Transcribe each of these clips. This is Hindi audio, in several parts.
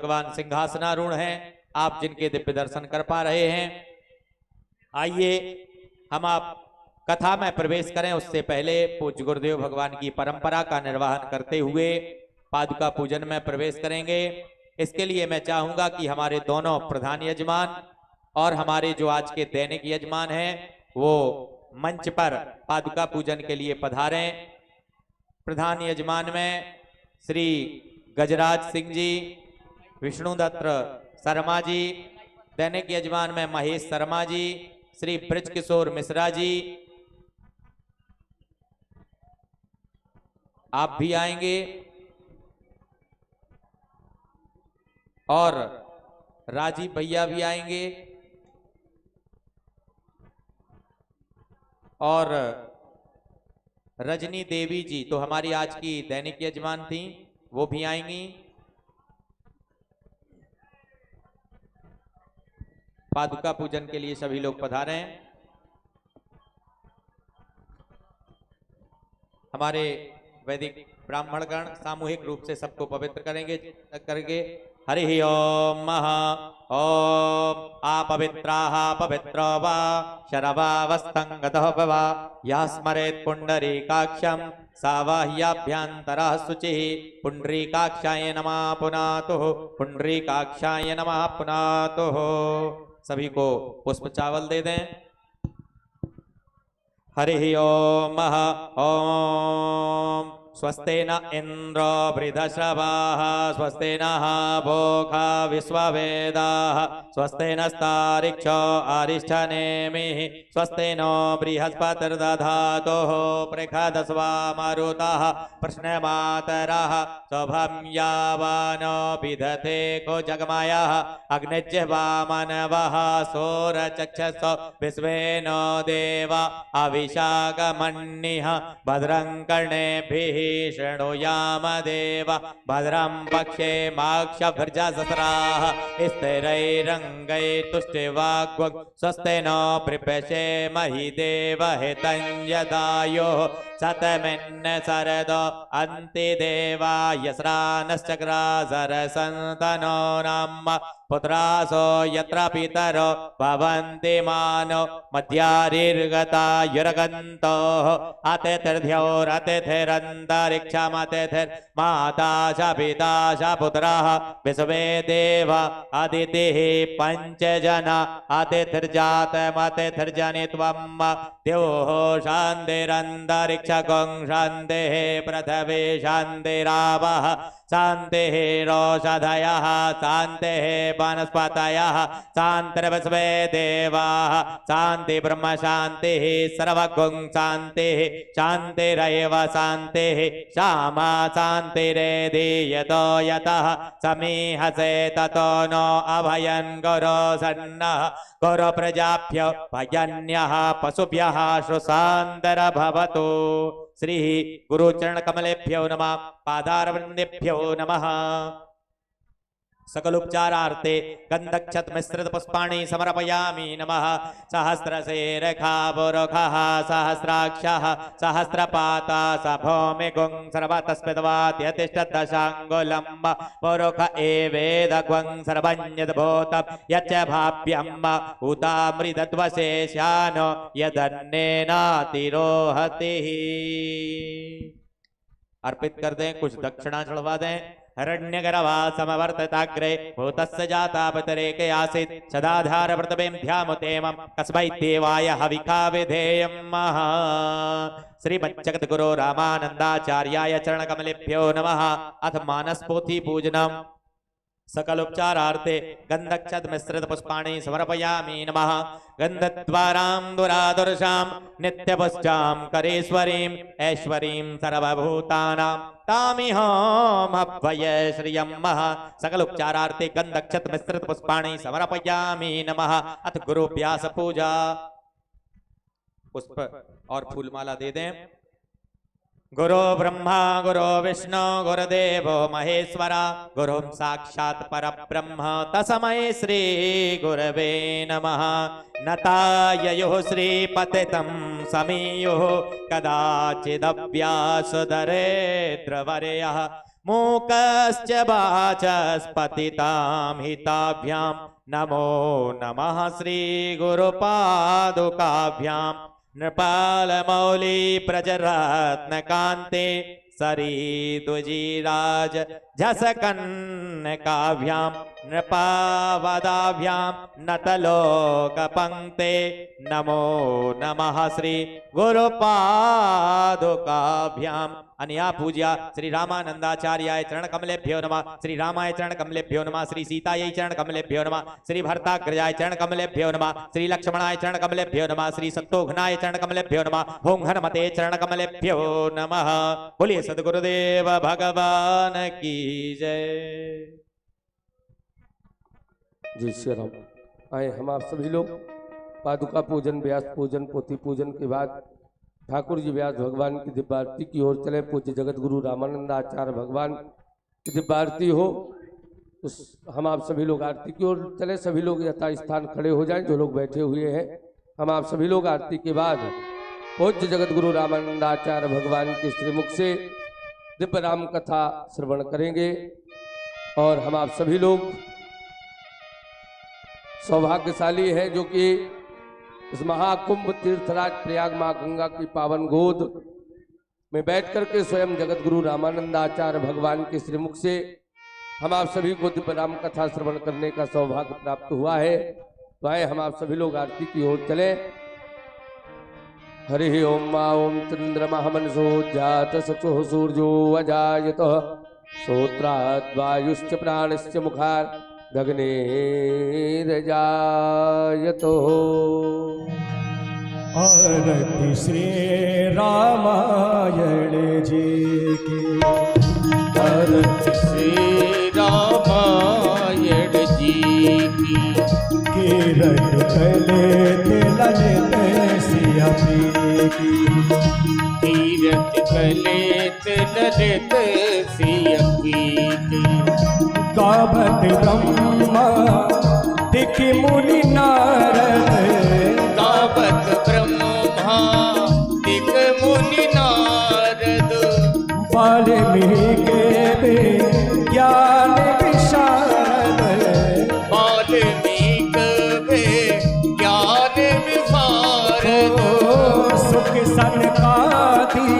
भगवान सिंहासनारूढ़ हैं, आप जिनके दिव्य दर्शन कर पा रहे हैं। आइए हम आप कथा में प्रवेश करें, उससे पहले पूज्य गुरुदेव भगवान की परंपरा का निर्वहन करते हुए पादुका पूजन में प्रवेश करेंगे। इसके लिए मैं चाहूंगा कि हमारे दोनों प्रधान यजमान और हमारे जो आज के दैनिक यजमान हैं वो मंच पर पादुका पूजन के लिए पधारें। प्रधान यजमान में श्री गजराज सिंह जी, विष्णुदत्त शर्मा जी, दैनिक यजमान में महेश शर्मा जी, श्री ब्रज किशोर मिश्रा जी, आप भी आएंगे, और राजीव भैया भी आएंगे, और रजनी देवी जी तो हमारी आज की दैनिक यजमान थी, वो भी आएंगी। पादुका पूजन के लिए सभी लोग पधारें। हमारे वैदिक ब्राह्मणगण सामूहिक रूप से सबको पवित्र करेंगे। हरि ओम महा ओम अपवित्राः पवित्रो वा शरवावस्थंगतः वा यः स्मरेत् पुंडरीकाक्षं सा वा ह्याभ्यन्तरः शुचिः। पुंडरीकाक्षाय नमः पुनातुः, पुंडरीकाक्षाय नमः पुनातुः। सभी को पुष्प चावल दे दें। हरि ओम ओम स्वस्ते न इंद्रो वृधश्रवाः, स्वस्ते नः भोगा विश्ववेदाः, स्वस्ते नस्तारिक्षो अरिष्ठनेमिः, स्वस्ते नो बृहस्पतिर्दधातुः पृषदस्वा मरुतः प्रश्नमातरः शुभं यावानो विदधते को जगमायः। अग्निजिह्वामनवः सूरचक्षुषो विश्वेनो देव अविशागमन्निः। भद्रं कर्णेभिः शृणुयाम देव, भद्रं पक्षे माक्षभिर्यजत्राः स्थिरैरङ्गैस्तुष्टिवाग्वग्। स्वस्ति नो बृहस्पतिर्महि देव हितं यदायुः, शतमिन्न शरदो अन्ति देवायस्रानश्चक्रासरसन्तनो नाम। पुत्रासो यत्र पितरो भवन्ति मानो मध्यारिर्गता युरगन्तोः। अतिथिर्यौरतिथिरन्तरिक्षमतिथिर्माता च पिता च पुत्रः विश्वे देव अदितिः पञ्चजना। अतिथिर्जातमतिथिर्जनित्वं द्योः शान्तिरन्तरिक्षगं शान्तिः पृथिवी शान्तिरावः शान्तिः रोषधयः शान्तिः वनस्पतयः शान्तिर्विश्वे देवाः शान्ति ब्रह्म शान्तिः सर्वगुं शान्तिः शान्तिरेव शान्तिः श्यामा शान्तिरेधीयतो यतः समीहसे ततो नो अभयं गुरो सन्नः। गुरु प्रजाभ्यो भजन्यः पशुभ्यः सुशान्तिर्भवतु। श्री गुरुचरण कमलेभ्यो नमः, पादारविन्देभ्यो नमः। सकलोपचारार्थे गंधक्षत मिश्रित पुष्पाणि समर्पयामि नमः। सहस्रशीर्षः पुरुषः सहस्राक्षः सहस्रपाता स भौमिगुं सर्वतस्मिद्वाद्यतिष्ठदशाङ्गुलं। पुरुष एवेदग्वं सर्वं यद्भूतं यच्च भाव्यं उतामृतत्वशेषानो यदन्नेनातिरोहति। अर्पित कर दें, कुछ दक्षिणा चढ़वा दें। हिरण्यगर्भा समवर्तताग्रे भूतस्य जातावतरेके आसीत् सदाधार व्रतवेन्द्यामुतेमं कस्मै देवाय हविका विधेयं महा। श्रीमज्जगद्गुरो रामानन्दाचार्याय चरणकमलेभ्यो नमः। अथ मानसपोथी पूजनम्। सकलोपचारार्थे गंधक्षत मिश्रित पुष्पाणि समर्पयामि नमः। गंधद्वारां दुरादुर्शां नित्यपुष्टां करेश्वरीं ऐश्वरीं सर्वभूतानां तामिहामभय श्रियं महा। सकलोपचारार्थे गंधक्षत मिश्रित पुष्पाणि समर्पयामि नमः। अथ गुरुभ्यास पूजा। पुष्प और फूलमाला दे दें। गुरु ब्रह्मा गुरु विष्णु गुरुदेवो महेश्वरा गुरुं साक्षात् परब्रह्म तस्मै श्री गुरवे नमः। नताययुः श्रीपतितं समीयुः कदाचिदव्यासुदरेन्द्रवर्यः मूकश्च वाचस्पतितां हिताभ्यां नमो नमः श्री गुरुपादुकाभ्यां नृपालमौली प्रजरत्नकान्ते सरिद्विजिराज झसकन्नकाभ्यां नृपावदाभ्यां नतलोकपङ्क्ते नमो नमः श्री गुरुपादुकाभ्याम्। अन्या पूज्या श्री रामानंदाचार्याय चरण कमलेभ्यो नमः, श्री रामाय चरण कमलेभ्यो नमः, श्री सीतायै चरण कमलेभ्यो नमः, श्री भरताग्रजाय चरण कमलेभ्यो नमः, श्री लक्ष्मणाय चरण कमलेभ्यो नमः, श्री शत्रुघ्नाय चरण कमलेभ्यो नमः, ओं हनुमते चरण कमलेभ्यो नमः। बोलिए सद्गुरुदेव भगवान की जय। जय श्री राम। आए हम आप सभी लोग पादुका पूजन, व्यास पूजन, पोथी पूजन के बाद ठाकुर जी व्यास भगवान की दिव्य आरती की ओर चले। पूज्य जगत गुरु रामानंद आचार्य भगवान की दिव्य आरती हो तो हम आप सभी लोग आरती की ओर चले। सभी लोग यथा स्थान खड़े हो जाएं, जो लोग बैठे हुए हैं। हम आप सभी लोग आरती के बाद पूज्य जगत गुरु रामानंद आचार्य भगवान के श्रीमुख से दिव्य राम कथा श्रवण करेंगे। और हम आप सभी लोग सौभाग्यशाली हैं जो कि इस महाकुंभ तीर्थराज प्रयाग माँ गंगा की पावन गोद में बैठ करके स्वयं जगत गुरु रामानंद आचार्य भगवान के श्रीमुख से हम आप सभी को दिव्य राम कथा श्रवण करने का सौभाग्य प्राप्त हुआ है। तो आए हम आप सभी लोग आरती की ओर चले। हरि ओम मा ओम चंद्रमा मनसो जात सचो सूर्यो अजायत श्रोत्राद् वायुश्च प्राणश्च मुखात् गगनेरजायतो। आरती श्री रामायण जी की, आरती श्री रामायण जी की। किरण कले ललित सिया की, तीरथ कले ललित सिया की। गावत ब्रह्मा दिखि मुनि नारद, गावत ब्रह्मा दिख मुनि नारद। वाल्मीकि ज्ञान विशारद, वाल्मीकि ज्ञान विशारद। सुख सनकादि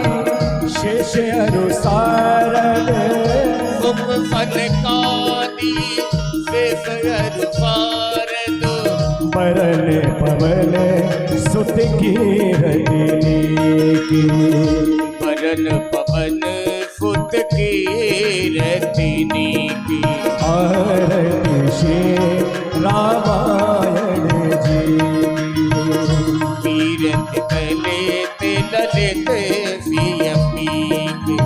शेष अनुसारद, सुख सनकादि शेष अनुसारद। परन पवन सुत की रजनी की, परन पवन सुत की रजनी की। आरती श्री रामायण जी की। तीरथ कले ललित सिया की।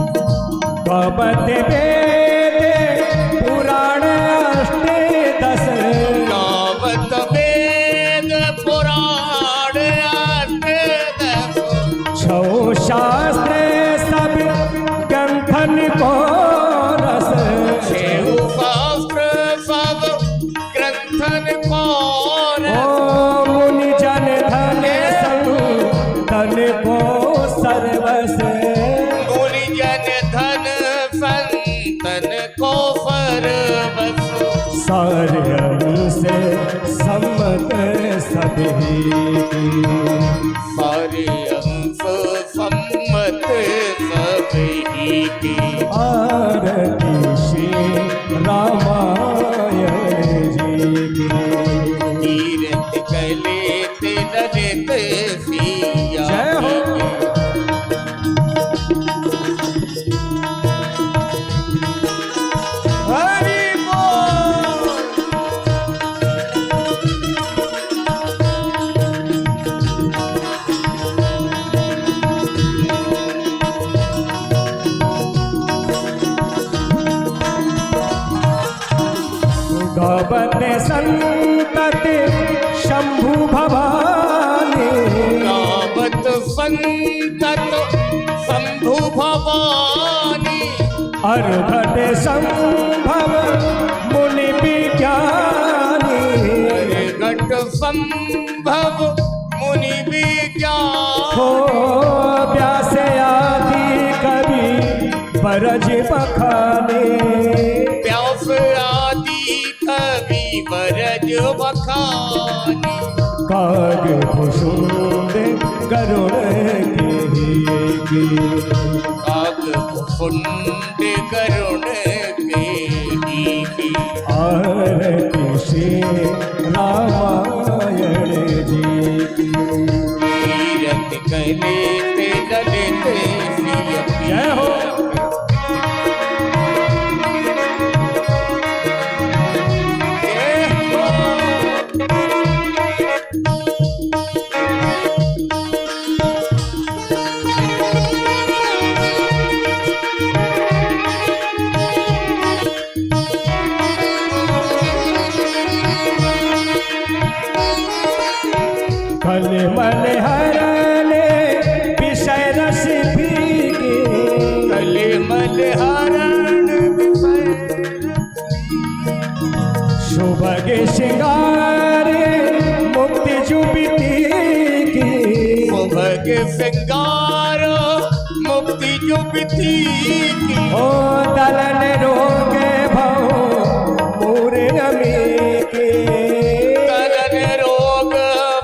गावत वेद पुराण अष्टदश, गावत वेद पुराण अष्टदश। छौ शास्त्र सब ग्रंथन को रस, छेहु शास्त्र सब ग्रंथन को रस। मुनि जन धन संतन को सर्वस, मुनि जन धन संतन को सर्वस। सारे से सम्मत सभी की। सारे अंश सम्मत सभी की। आरती श्री रामायण जी की। तीरथ कले ललित सिया जय हो। की। हरि बोल। गावत संतति शंभु भवानी, गावत संतत शंभु भवानी। अर्घट संभव मुनि विज्ञानी, घट संभव मुनि विज्ञान। हो व्यास आदि कवि बरज बखानी। बरज बखानी काग भुषुंड गरुड़ के काग भुकुंड करुण के आरती से रामायण जी की तीरथ कले ते ललित सिय जय हो। कलमल हरने विषय रस भीगे कलिमल हरण सुभगे श्रृंगारे मुक्ति जुबिती की भग सिंगार मुक्ति जो बिती की ओ दलन रोगे भव मोरे अमी के कलन रोग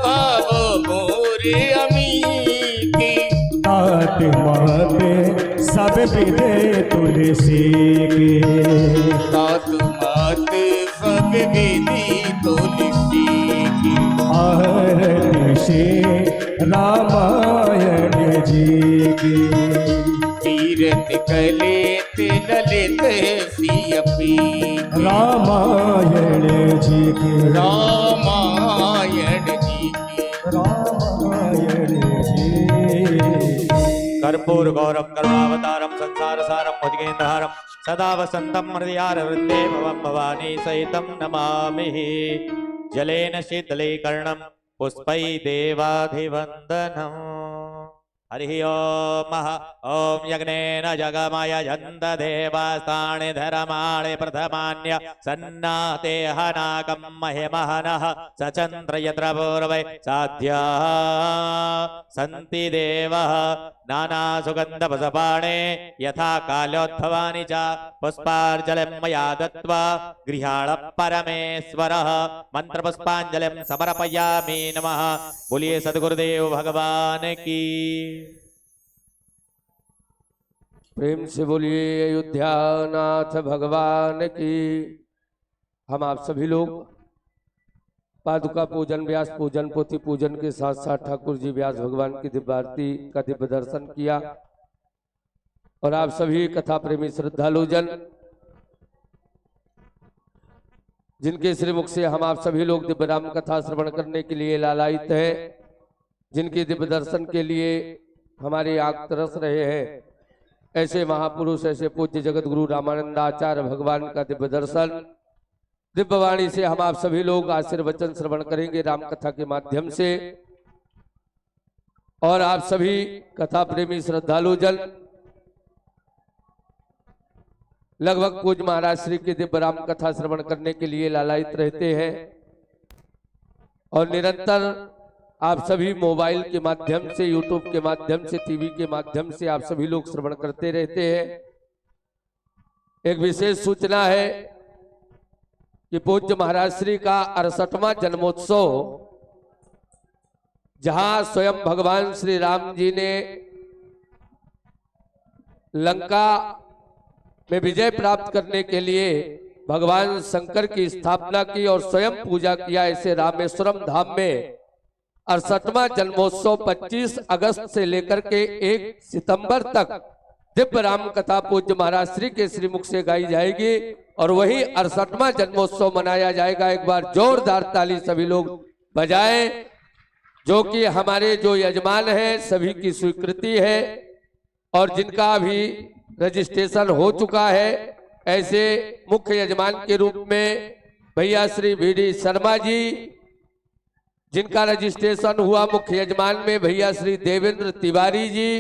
भाव मोरे अमी की तात माते सब विदे तुलसी के तात मात सब विधि तुलसी की आरती से रामायण जी की तीरथ कले ते ललित सियपी रामायण जी की रामायण जी की रामायण जी। कर्पूर गौरम करुणावतारम संसार सारम भुजगेन्द्रहारम सदा वसंतम हृदयार वृंदे भवम भवानी सहितम नमामि जलेन शीतलीकरणम पुष्पै देवाधिवंदनम। हरि ओम ओम यज्ञेन जगमय जन्त देवास्तानि धर्माणि प्रथमान्य सन्नाते हनाकं महिमहनः सचन्द्र यत्र पूर्वै साध्या सन्ति देवः नाना सुगन्ध पुष्पाणे यथा कालोद्भवानि च पुष्पार्जलिं मया दत्त्वा गृहाण परमेश्वरः मंत्रपुष्पाञ्जलिं समर्पयामि नमः। बोलिए सद्गुरुदेव भगवान की। प्रेम से बोलिए अयोध्या नाथ भगवान की। हम आप सभी लोग पादुका पूजन व्यास पूजन पोथी पूजन के साथ साथ ठाकुर जी व्यास भगवान की दिव्य आरती का दिव्य दर्शन किया और आप सभी कथा प्रेमी श्रद्धालु जन जिनके श्रीमुख से हम आप सभी लोग दिव्य राम कथा श्रवण करने के लिए लालायित हैं, जिनके दिव्य दर्शन के लिए हमारे आंख तरस रहे हैं, ऐसे महापुरुष ऐसे पूज्य जगत गुरु रामानंद आचार्य भगवान का दिव्य दर्शन दिव्य वाणी से हम आप सभी लोग आशीर्वचन श्रवण करेंगे राम कथा के माध्यम से। और आप सभी कथा प्रेमी श्रद्धालु जन लगभग पूज्य महाराज श्री के दिव्य राम कथा श्रवण करने के लिए लालायित रहते हैं और निरंतर आप सभी मोबाइल के माध्यम से, यूट्यूब के माध्यम से, टीवी के माध्यम से आप सभी लोग श्रवण करते रहते हैं। एक विशेष सूचना है कि पूज्य महाराज श्री का 68वां जन्मोत्सव जहां स्वयं भगवान श्री राम जी ने लंका में विजय प्राप्त करने के लिए भगवान शंकर की स्थापना की और स्वयं पूजा किया, ऐसे रामेश्वरम धाम में 68वां जन्मोत्सव 25 अगस्त से लेकर के 1 सितंबर तक दिव्य राम कथा पूज्य महाराज श्री के श्रीमुख से गाई जाएगी और वही 68वां जन्मोत्सव मनाया जाएगा। एक बार जोरदार ताली सभी लोग बजाएं, जो कि हमारे जो यजमान हैं सभी की स्वीकृति है और जिनका भी रजिस्ट्रेशन हो चुका है। ऐसे मुख्य यजमान के रूप में भैया श्री VD शर्मा जी, जिनका रजिस्ट्रेशन हुआ मुख्य यजमान में भैया श्री देवेंद्र तिवारी जी,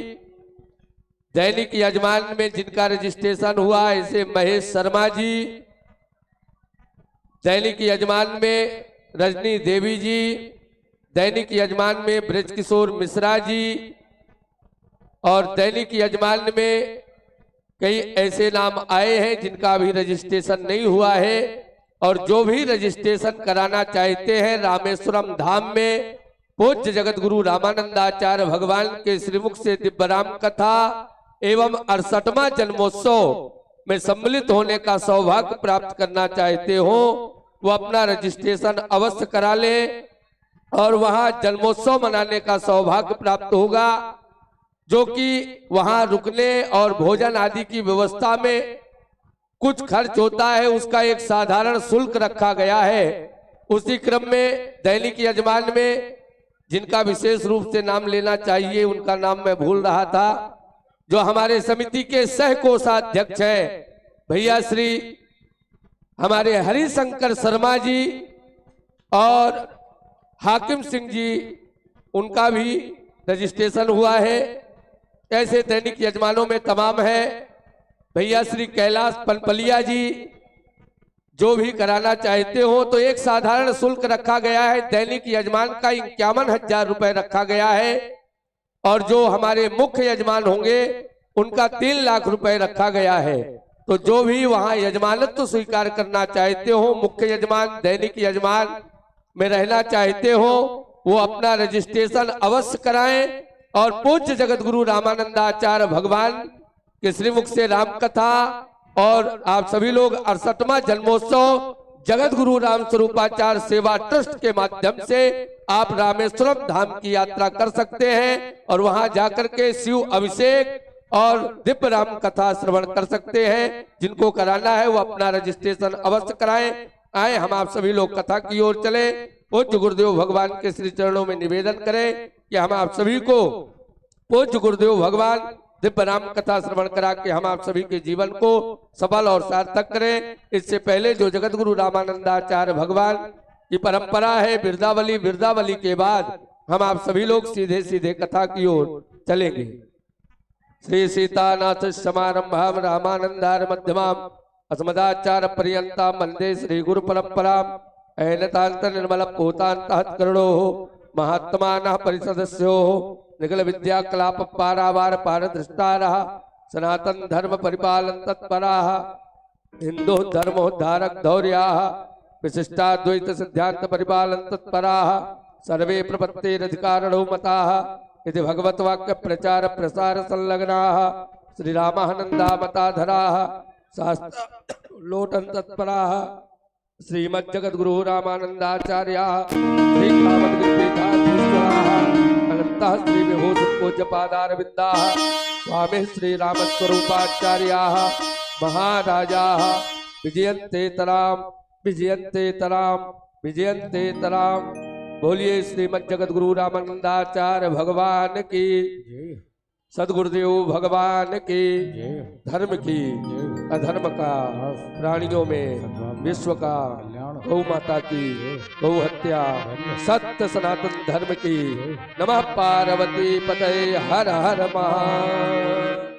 दैनिक यजमान में जिनका रजिस्ट्रेशन हुआ ऐसे महेश शर्मा जी, दैनिक यजमान में रजनी देवी जी, दैनिक यजमान में ब्रजकिशोर मिश्रा जी और दैनिक यजमान में कई ऐसे नाम आए हैं जिनका अभी रजिस्ट्रेशन नहीं हुआ है। और जो भी रजिस्ट्रेशन कराना चाहते हैं रामेश्वरम धाम में पूज्य जगत गुरु रामानंदाचार्य भगवान के श्रीमुख से दिव्य राम कथा एवं 68वां जन्मोत्सव में सम्मिलित होने का सौभाग्य प्राप्त करना चाहते हो वो अपना रजिस्ट्रेशन अवश्य करा ले और वहां जन्मोत्सव मनाने का सौभाग्य प्राप्त होगा, जो कि वहां रुकने और भोजन आदि की व्यवस्था में कुछ खर्च होता है, उसका एक साधारण शुल्क रखा गया है। उसी क्रम में दैनिक यजमान में जिनका विशेष रूप से नाम लेना चाहिए, उनका नाम मैं भूल रहा था, जो हमारे समिति के सह कोषाध्यक्ष हैं भैया श्री हमारे हरिशंकर शर्मा जी और हाकिम सिंह जी, उनका भी रजिस्ट्रेशन हुआ है। ऐसे दैनिक यजमानों में तमाम है भैया श्री कैलाश पनपलिया जी, जो भी कराना चाहते हो तो एक साधारण शुल्क रखा गया है। दैनिक यजमान का 51,000 रुपए रखा गया है और जो हमारे मुख्य यजमान होंगे उनका 3 लाख रुपए रखा गया है। तो जो भी वहां यजमानत्व स्वीकार करना चाहते हो, मुख्य यजमान दैनिक यजमान में रहना चाहते हो, वो अपना रजिस्ट्रेशन अवश्य कराएं और पूज्य जगत गुरु रामानंदाचार्य भगवान के श्रीमुख से राम कथा और आप सभी लोग 68वां जन्मोत्सव जगत गुरु राम स्वरूपाचार्य सेवा ट्रस्ट के माध्यम से आप रामेश्वरम धाम की यात्रा कर सकते हैं और वहां जाकर के शिव अभिषेक और दिव्य राम कथा श्रवण कर सकते हैं। जिनको कराना है वो अपना रजिस्ट्रेशन अवश्य कराएं। आए हम आप सभी लोग कथा की ओर चले। पूज्य गुरुदेव भगवान के श्री चरणों में निवेदन करें कि हम आप सभी को पूज्य गुरुदेव भगवान दिव्य राम कथा श्रवण करा के हम आप सभी के जीवन को सफल और सार्थक करें। इससे पहले जो जगत गुरु रामानंदाचार्य भगवान की परंपरा है बिरदावली, बिरदावली के बाद हम आप सभी लोग सीधे सीधे कथा की ओर चलेंगे। श्री सीतानाथ समारंभाम रामानंदार मध्यमाम अस्मदाचार्य पर्यंता वंदे श्री गुरु परंपरा ऐनतांत निर्मल पोतांत करुणो महात्मा परिषदस्यो निखिल विद्या कलाप पारावार पारदृष्टार सनातन धर्म परिपालन तत्परा हिंदू धर्मोद्धारक धौर्या विशिष्टाद्वैत सिद्धांत परिपालन तत्परा सर्वे प्रपत्तिरधिकारणो मता यदि भगवत वाक्य प्रचार प्रसार संलग्ना श्री रामानंदा मताधरा शास्त्र लोटन तत्परा श्रीमद जगत गुरु रामानंदाचार्य श्री अनंत श्री विभूति पूज्य पादार विद्या स्वामी श्री रामस्वरूपाचार्य महाराजा विजयन्ते तराम विजयन्ते तराम विजयन्ते तराम। बोलिए श्रीमद जगत गुरु रामानंदाचार्य भगवान की, सदगुरुदेव भगवान की, धर्म की, अधर्म का, प्राणियों में विश्व का, गौ माता की, गौ हत्या, सत्य सनातन धर्म की। नमः पार्वती पते हर हर महादेव।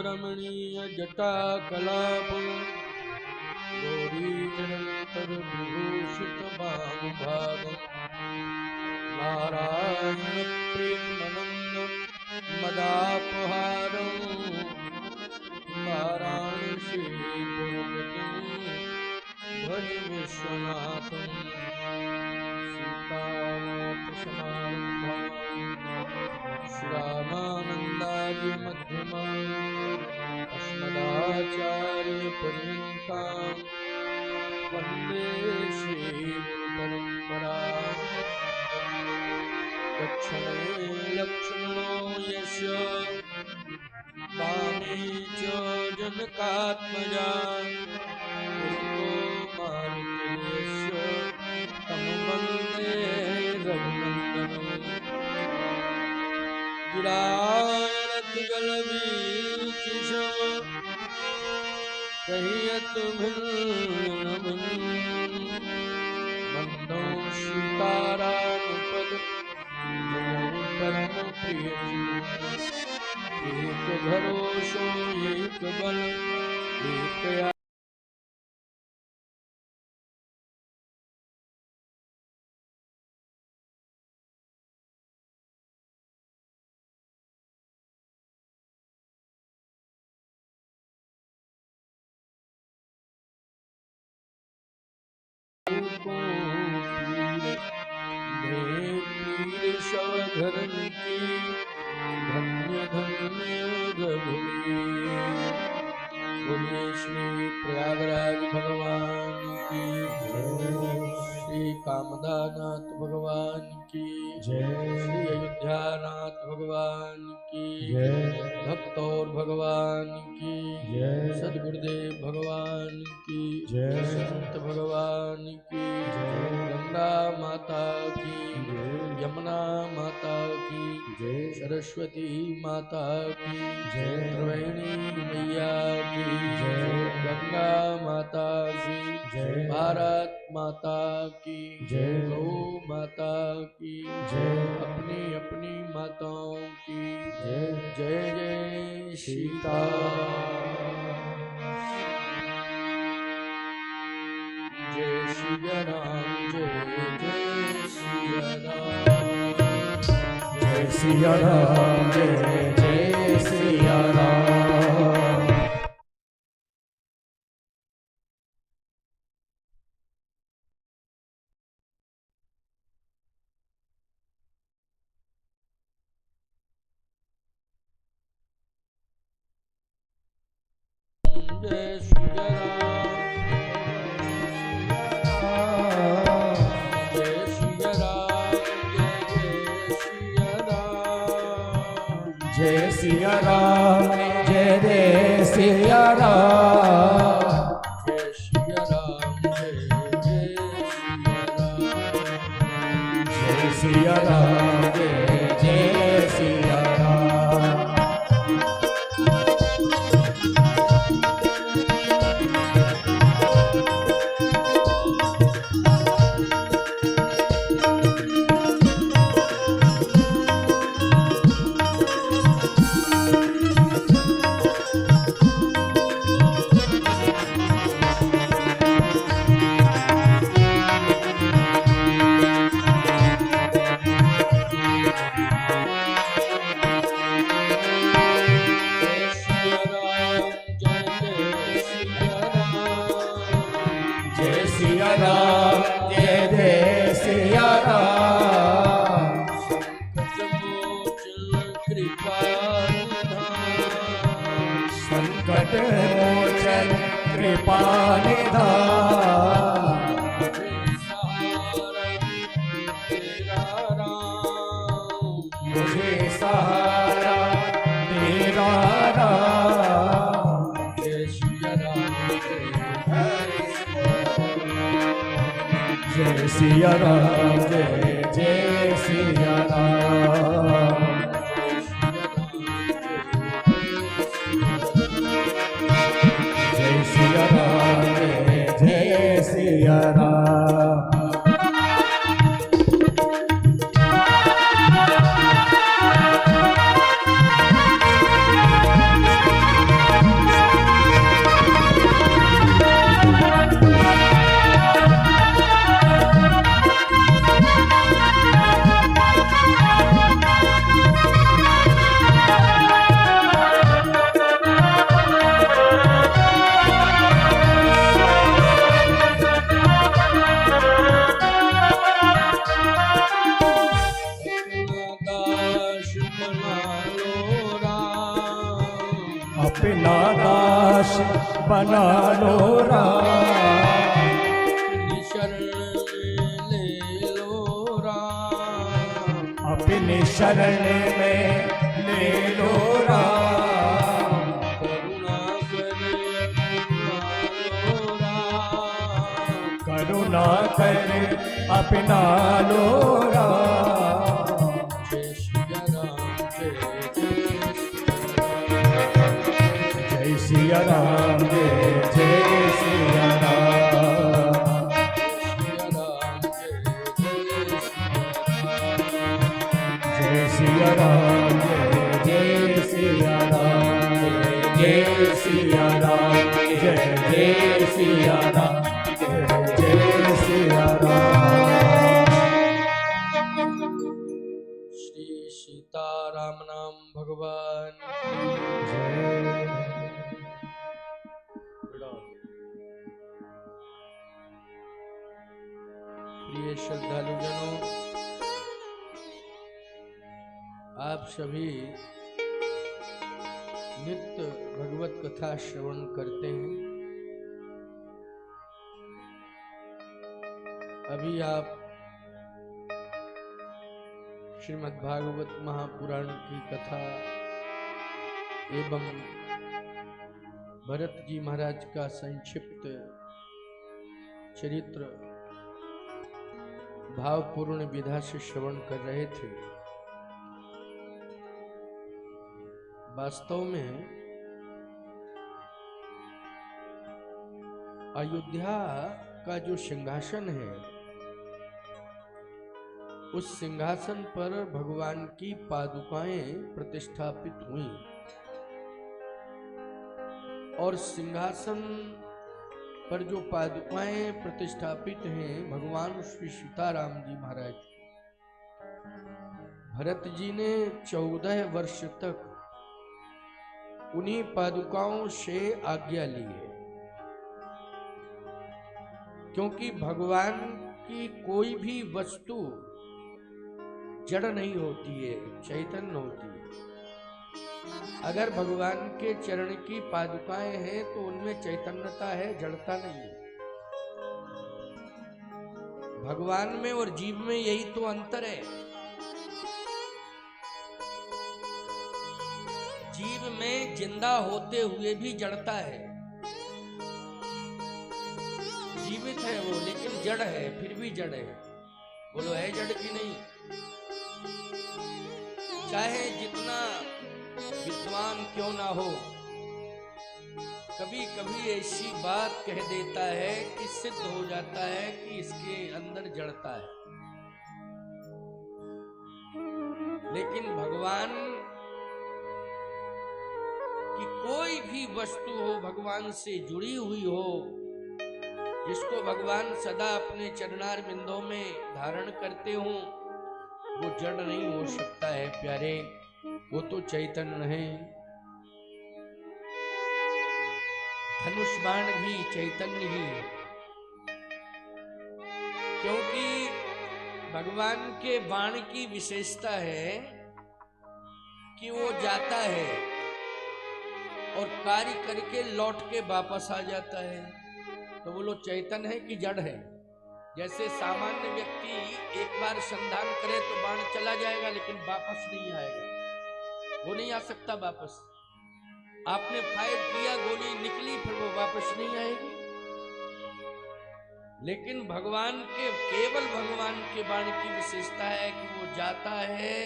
रमणीय जटा कलाप गौरी निरंतर विभूषित बाम भाग नारायण प्रेमानंद मदापहार वाराणसी ध्वनि विश्वनाथ सीतानाथ समारंभा श्रीरामानंदादि मध्यमा अस्मदाचार्य पर्यन्तां वन्दे श्री परंपरा। दक्षिणे लक्ष्मणो यस्य वामे नीचो जनकात्मजा उनको मारुतिरेश्यो तम वंदे रघुनंदन गिरारत गल बीच शव कहियत भिन्न बंदो सीताराम पद जो परम प्रिय एक भरोसो एक बल एक पीर शवधरन की धन्य धन्य रघुवीर बोलिए श्री प्रयागराज भगवान की जय श्री कामदानाथ भगवान की जय श्री अयोध्यानाथ भगवान की जय भक्त और भगवान की जय सदगुरुदेव भगवान की जय संत भगवान की गंगा माता की यमुना माता की जय सरस्वती माता की जय त्रिवेणी मैया की जय गंगा माता की जय भारत माता की जय गौ माता की जय अपनी अपनी माताओं की जय जय जय सीता जय श्री राम जय श्री राम जय सिया राम जय जय सिया राम जय श्री राम जय श्री राम जय सिया राम जय जय सिया राम जय श्री राम जय सिया राम जय जय सिया राम जय सिया राम जय जय सिया राम संकट मोचन कृपा निधान मुझे सहारा तेरा राम जय श्री राम जय सिया राम जय जय सिया राम जय सिया राम जय जय सिया राम अपना दास बना लो राम शरण ले लो राम अपनी शरण में ले लो राम अपना कर अपना लो राम। जय सिया राम जय सिया राम जय सिया राम। जय सिया राम जय सिया राम। जय सिया राम जय सिया राम। जय सिया राम। श्री सीताराम नाम भगवान प्रिय श्रद्धालुजनों, आप सभी नित्य भगवत कथा श्रवण करते हैं। अभी आप श्रीमद् भागवत महापुराण की कथा एवं भरत जी महाराज का संक्षिप्त चरित्र भावपूर्ण विधा से श्रवण कर रहे थे। वास्तव में अयोध्या का जो सिंहासन है, उस सिंहासन पर भगवान की पादुकाएं प्रतिष्ठापित हुई और सिंहासन पर जो पादुकाएं प्रतिष्ठापित हैं भगवान श्री सीताराम जी महाराज, भरत जी ने 14 वर्ष तक उन्हीं पादुकाओं से आज्ञा ली है, क्योंकि भगवान की कोई भी वस्तु जड़ नहीं होती है, चैतन्य होती है। अगर भगवान के चरण की पादुकाएं हैं तो उनमें चैतन्यता है, जड़ता नहीं है। भगवान में और जीव में यही तो अंतर है। जीव में जिंदा होते हुए भी जड़ता है, जीवित है वो लेकिन जड़ है, फिर भी जड़ है। बोलो है जड़ की नहीं? चाहे जितना विद्वान क्यों ना हो, कभी कभी ऐसी बात कह देता है कि सिद्ध हो जाता है कि इसके अंदर जड़ता है। लेकिन भगवान की कोई भी वस्तु हो, भगवान से जुड़ी हुई हो, जिसको भगवान सदा अपने चरणार बिंदों में धारण करते हो, वो जड़ नहीं हो सकता है प्यारे, वो तो चैतन्य है। धनुष बाण भी चैतन्य ही है, क्योंकि भगवान के बाण की विशेषता है कि वो जाता है और कार्य करके लौट के वापस आ जाता है। तो वो लोग चैतन्य है कि जड़ है? जैसे सामान्य व्यक्ति एक बार संधान करे तो बाण चला जाएगा लेकिन वापस नहीं आएगा, वो नहीं आ सकता वापस। आपने फायर किया, गोली निकली, फिर वो वापस नहीं आएगी। लेकिन भगवान के, केवल भगवान के बाण की विशेषता है कि वो जाता है,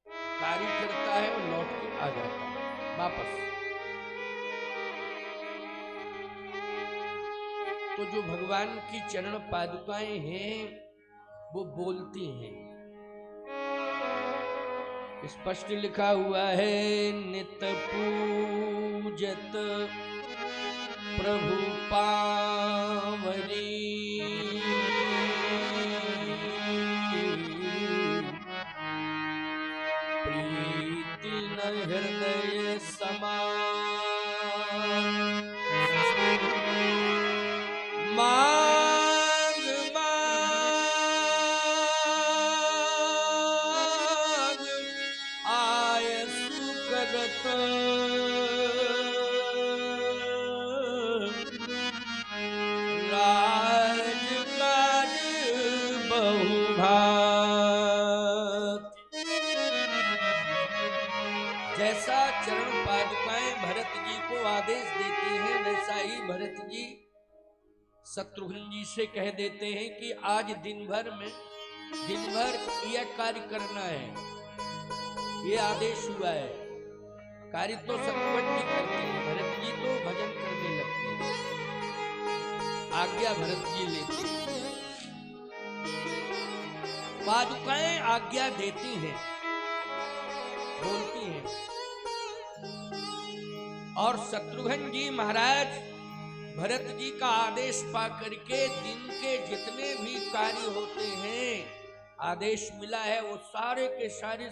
कार्य करता है और लौट के आ जाता है वापस। तो जो भगवान की चरण पादुकाएं हैं वो बोलती हैं। स्पष्ट लिखा हुआ है, नित पूजत प्रभु पावरी, प्रीति न हृदय समान, माग माग आय सुकरत, राजकाज बहुभात। जैसा चरण पादुकाएं भरत जी को आदेश देती हैं, वैसा ही भरत जी शत्रुघ्न जी से कह देते हैं कि आज दिन भर यह कार्य करना है, ये आदेश हुआ है। कार्य तो शत्रुघ्न जी करते हैं, भरत जी तो भजन करने लगते हैं। आज्ञा भरत जी लेते हैं, पादुकाएं आज्ञा देती हैं, बोलती हैं, और शत्रुघ्न जी महाराज भरत जी का आदेश पा करके दिन के जितने भी कार्य होते हैं, आदेश मिला है वो सारे के सारे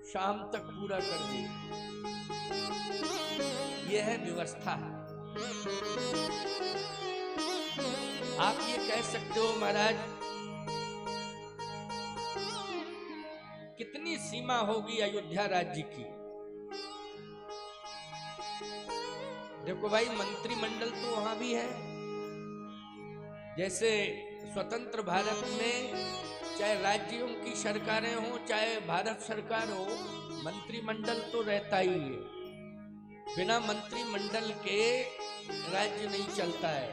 शाम तक पूरा कर देंगे। यह है व्यवस्था। आप ये कह सकते हो महाराज कितनी सीमा होगी अयोध्या राज्य की। देखो भाई, मंत्रिमंडल तो वहां भी है। जैसे स्वतंत्र भारत में चाहे राज्यों की सरकारें हो चाहे भारत सरकार हो, मंत्रिमंडल तो रहता ही है। बिना मंत्रिमंडल के राज्य नहीं चलता है।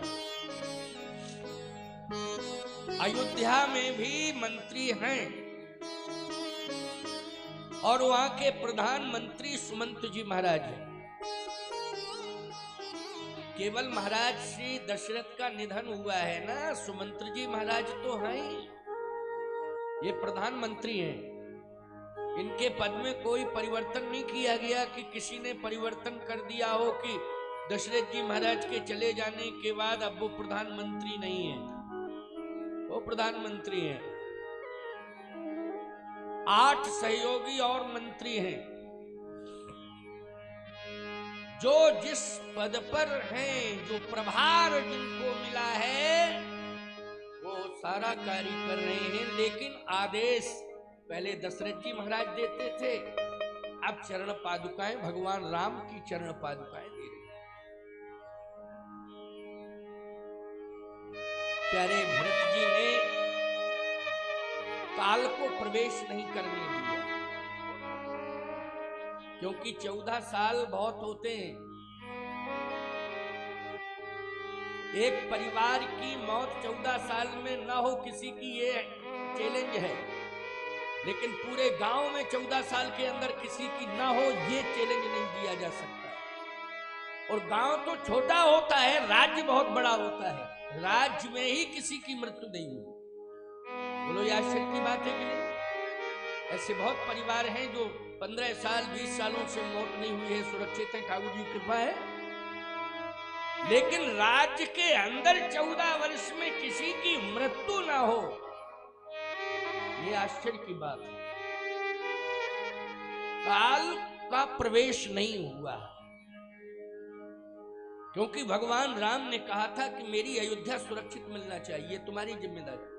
अयोध्या में भी मंत्री हैं और वहां के प्रधानमंत्री सुमंत जी महाराज हैं। केवल महाराज श्री दशरथ का निधन हुआ है ना, सुमंत जी महाराज तो हैं, ये प्रधानमंत्री हैं। इनके पद में कोई परिवर्तन नहीं किया गया कि किसी ने परिवर्तन कर दिया हो कि दशरथ जी महाराज के चले जाने के बाद अब वो प्रधानमंत्री नहीं है, वो प्रधानमंत्री हैं। 8 सहयोगी और मंत्री हैं जो जिस पद पर हैं, जो प्रभार जिनको मिला है, वो सारा कार्य कर रहे हैं। लेकिन आदेश पहले दशरथ जी महाराज देते थे, अब चरण पादुकाएं भगवान राम की चरण पादुकाएं दे रही। प्यारे भरत जी ने काल को प्रवेश नहीं करने दिया, क्योंकि 14 साल बहुत होते हैं। एक परिवार की मौत 14 साल में ना हो, किसी की ये चैलेंज है। लेकिन पूरे गांव में 14 साल के अंदर किसी की ना हो, ये चैलेंज नहीं दिया जा सकता। और गांव तो छोटा होता है, राज्य बहुत बड़ा होता है। राज्य में ही किसी की मृत्यु नहीं हुई, बोलो ये आश्चर्य की बात है कि नहीं? ऐसे बहुत परिवार हैं जो 15 साल 20 सालों से मौत नहीं हुई है, सुरक्षित है, ठाकुर जी की कृपा है। लेकिन राज्य के अंदर 14 वर्ष में किसी की मृत्यु ना हो, ये आश्चर्य की बात है। काल का प्रवेश नहीं हुआ, क्योंकि भगवान राम ने कहा था कि मेरी अयोध्या सुरक्षित मिलना चाहिए, तुम्हारी जिम्मेदारी,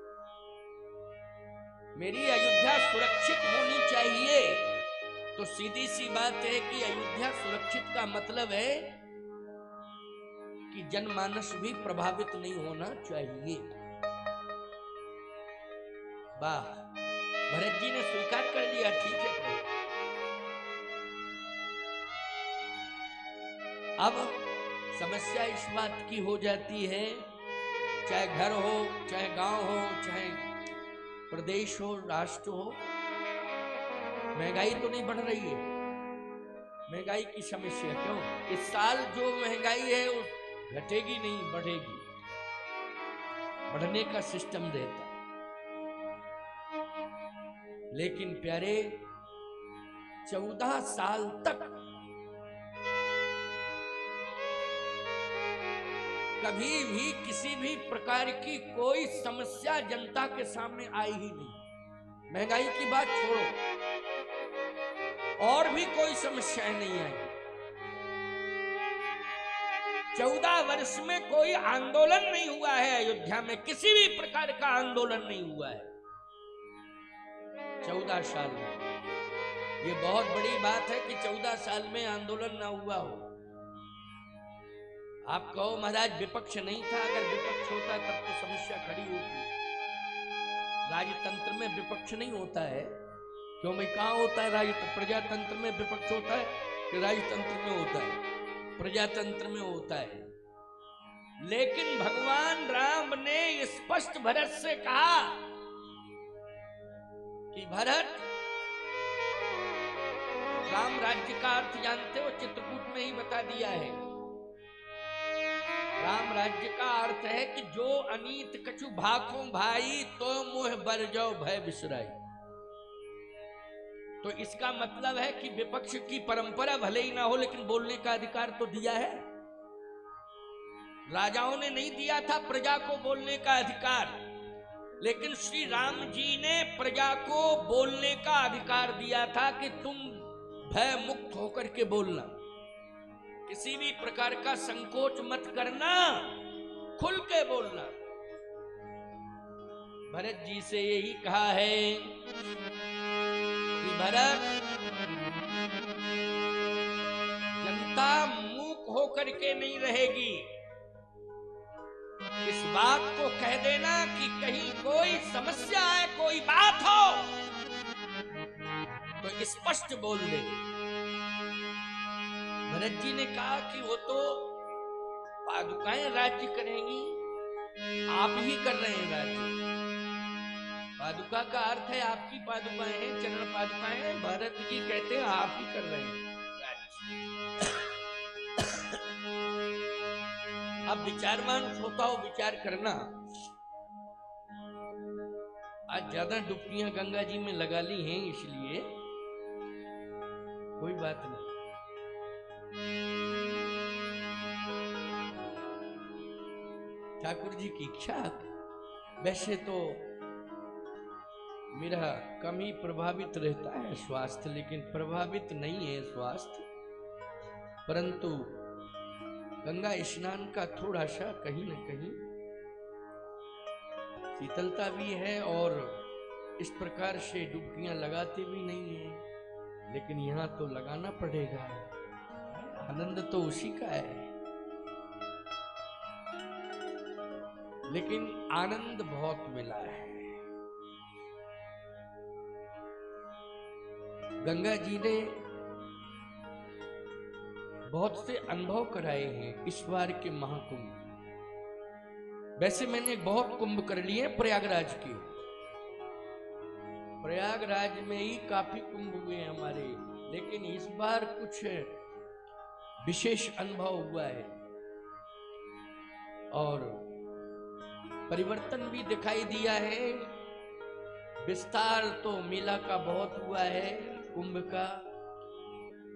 मेरी अयोध्या सुरक्षित होनी चाहिए। तो सीधी सी बात है कि अयोध्या सुरक्षित का मतलब है कि जनमानस भी प्रभावित नहीं होना चाहिए। वाह, भरत जी ने स्वीकार कर लिया, ठीक है। अब समस्या इस बात की हो जाती है, चाहे घर हो, चाहे गांव हो, चाहे प्रदेश हो, राष्ट्र हो, महंगाई तो नहीं बढ़ रही है। महंगाई की समस्या क्यों? इस साल जो महंगाई है वो घटेगी नहीं, बढ़ेगी, बढ़ने का सिस्टम रहता। लेकिन प्यारे 14 साल तक कभी भी किसी भी प्रकार की कोई समस्या जनता के सामने आई ही नहीं। महंगाई की बात छोड़ो, और भी कोई समस्याएं नहीं आई। 14 वर्ष में कोई आंदोलन नहीं हुआ है अयोध्या में, किसी भी प्रकार का आंदोलन नहीं हुआ है 14 साल में। ये बहुत बड़ी बात है कि 14 साल में आंदोलन ना हुआ हो। आप कहो महाराज विपक्ष नहीं था, अगर विपक्ष होता तब तो समस्या खड़ी होती। राजतंत्र में विपक्ष नहीं होता है, क्यों भाई? कहाँ होता है राजतंत्र? प्रजातंत्र में विपक्ष होता है कि राजतंत्र में होता है? प्रजातंत्र में होता है। लेकिन भगवान राम ने स्पष्ट भरत से कहा कि भरत, राम राज्य का अर्थ जानते हो, चित्रकूट में ही बता दिया है। राम राज्य का अर्थ है कि जो अनीत कछु भाखों भाई तो मोह बर जाओ भय बिसराई। तो इसका मतलब है कि विपक्ष की परंपरा भले ही ना हो, लेकिन बोलने का अधिकार तो दिया है। राजाओं ने नहीं दिया था प्रजा को बोलने का अधिकार, लेकिन श्री राम जी ने प्रजा को बोलने का अधिकार दिया था कि तुम भय मुक्त होकर के बोलना, किसी भी प्रकार का संकोच मत करना, खुल के बोलना। भरत जी से यही कहा है कि भरत, जनता मूक होकर के नहीं रहेगी। इस बात को कह देना कि कहीं कोई समस्या है, कोई बात हो तो स्पष्ट बोल दे। भरत जी ने कहा कि वो तो पादुकाएं राज्य करेंगी, आप ही कर रहे हैं राज्य। पादुका का अर्थ है आपकी पादुकाएं हैं, चरण पादुकाएं हैं। भरत जी कहते हैं आप ही कर रहे हैं राज्य। अब विचारमान होता हो, विचार करना। आज ज्यादा डुबकियां गंगा जी में लगा ली हैं, इसलिए कोई बात नहीं। ठाकुर जी की इच्छा। वैसे तो मेरा कम ही प्रभावित रहता है स्वास्थ्य, लेकिन प्रभावित नहीं है स्वास्थ्य, परंतु गंगा स्नान का थोड़ा सा कहीं न कहीं शीतलता भी है और इस प्रकार से डुबकियां लगाते भी नहीं है, लेकिन यहाँ तो लगाना पड़ेगा। आनंद तो उसी का है, लेकिन आनंद बहुत मिला है। गंगा जी ने बहुत से अनुभव कराए हैं इस बार के महाकुंभ। वैसे मैंने बहुत कुंभ कर लिए प्रयागराज के, प्रयागराज में ही काफी कुंभ हुए हमारे, लेकिन इस बार कुछ विशेष अनुभव हुआ है और परिवर्तन भी दिखाई दिया है। विस्तार तो मेला का बहुत हुआ है कुंभ का,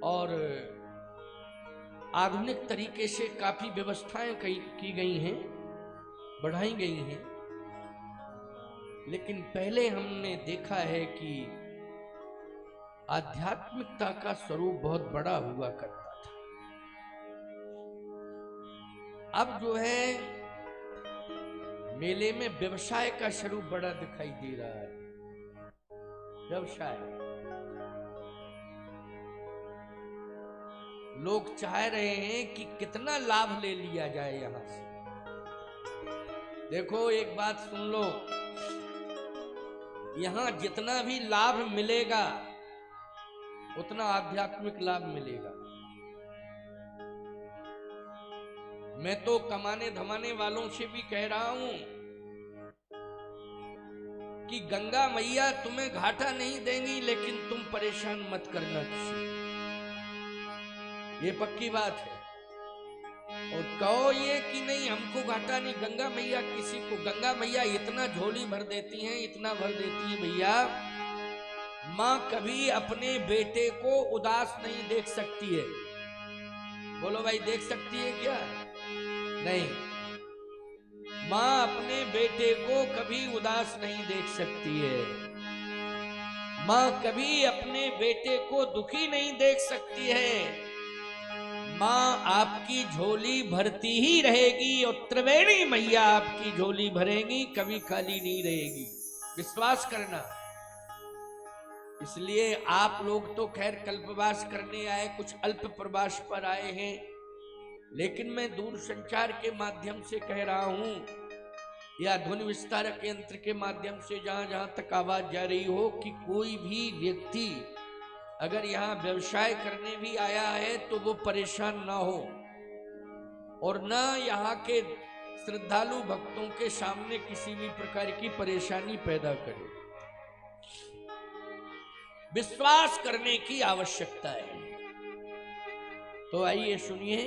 और आधुनिक तरीके से काफी व्यवस्थाएं की गई हैं, बढ़ाई गई हैं। लेकिन पहले हमने देखा है कि आध्यात्मिकता का स्वरूप बहुत बड़ा हुआ करता था। अब जो है मेले में व्यवसाय का स्वरूप बड़ा दिखाई दे रहा है। व्यवसाय, लोग चाह रहे हैं कि कितना लाभ ले लिया जाए यहां से। देखो एक बात सुन लो, यहां जितना भी लाभ मिलेगा उतना आध्यात्मिक लाभ मिलेगा। मैं तो कमाने धमाने वालों से भी कह रहा हूं कि गंगा मैया तुम्हें घाटा नहीं देंगी, लेकिन तुम परेशान मत करना किसी, ये पक्की बात है। और कहो ये कि नहीं हमको घाटा नहीं, गंगा मैया किसी को, गंगा मैया इतना झोली भर देती हैं, इतना भर देती हैं भैया, माँ कभी अपने बेटे को उदास नहीं देख सकती है। बोलो भाई, देख सकती है क्या? नहीं, माँ अपने बेटे को कभी उदास नहीं देख सकती है। माँ कभी अपने बेटे को दुखी नहीं देख सकती है। माँ आपकी झोली भरती ही रहेगी और त्रिवेणी मैया आपकी झोली भरेगी, कभी खाली नहीं रहेगी, विश्वास करना। इसलिए आप लोग तो खैर कल्पवास करने आए, कुछ अल्प प्रवास पर आए हैं, लेकिन मैं दूर संचार के माध्यम से कह रहा हूं या ध्वनि विस्तारक यंत्र के माध्यम से जहां जहां तक आवाज जा रही हो कि कोई भी व्यक्ति अगर यहाँ व्यवसाय करने भी आया है तो वो परेशान ना हो। और न यहाँ के श्रद्धालु भक्तों के सामने किसी भी प्रकार की परेशानी पैदा करे। विश्वास करने की आवश्यकता है। तो आइए सुनिए,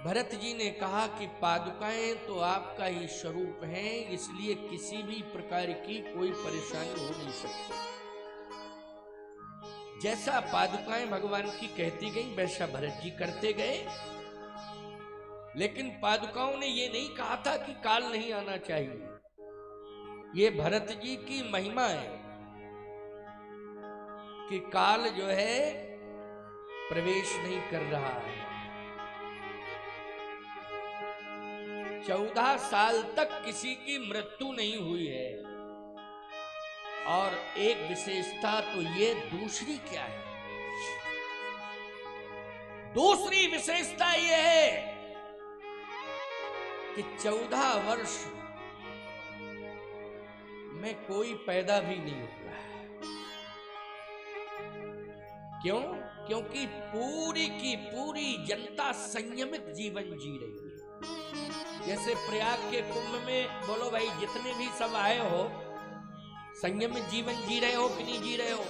भरत जी ने कहा कि पादुकाएं तो आपका ही स्वरूप हैं, इसलिए किसी भी प्रकार की कोई परेशानी हो नहीं सकती। जैसा पादुकाएं भगवान की कहती गई वैसा भरत जी करते गए। लेकिन पादुकाओं ने ये नहीं कहा था कि काल नहीं आना चाहिए। ये भरत जी की महिमा है कि काल जो है प्रवेश नहीं कर रहा है। 14 साल तक किसी की मृत्यु नहीं हुई है। और एक विशेषता तो ये, दूसरी क्या है? दूसरी विशेषता ये है कि 14 वर्ष में कोई पैदा भी नहीं हुआ है। क्यों? क्योंकि पूरी की पूरी जनता संयमित जीवन जी रही है। जैसे प्रयाग के कुंभ में बोलो भाई, जितने भी सब आए हो, संयमित जीवन जी रहे हो कि नहीं जी रहे हो?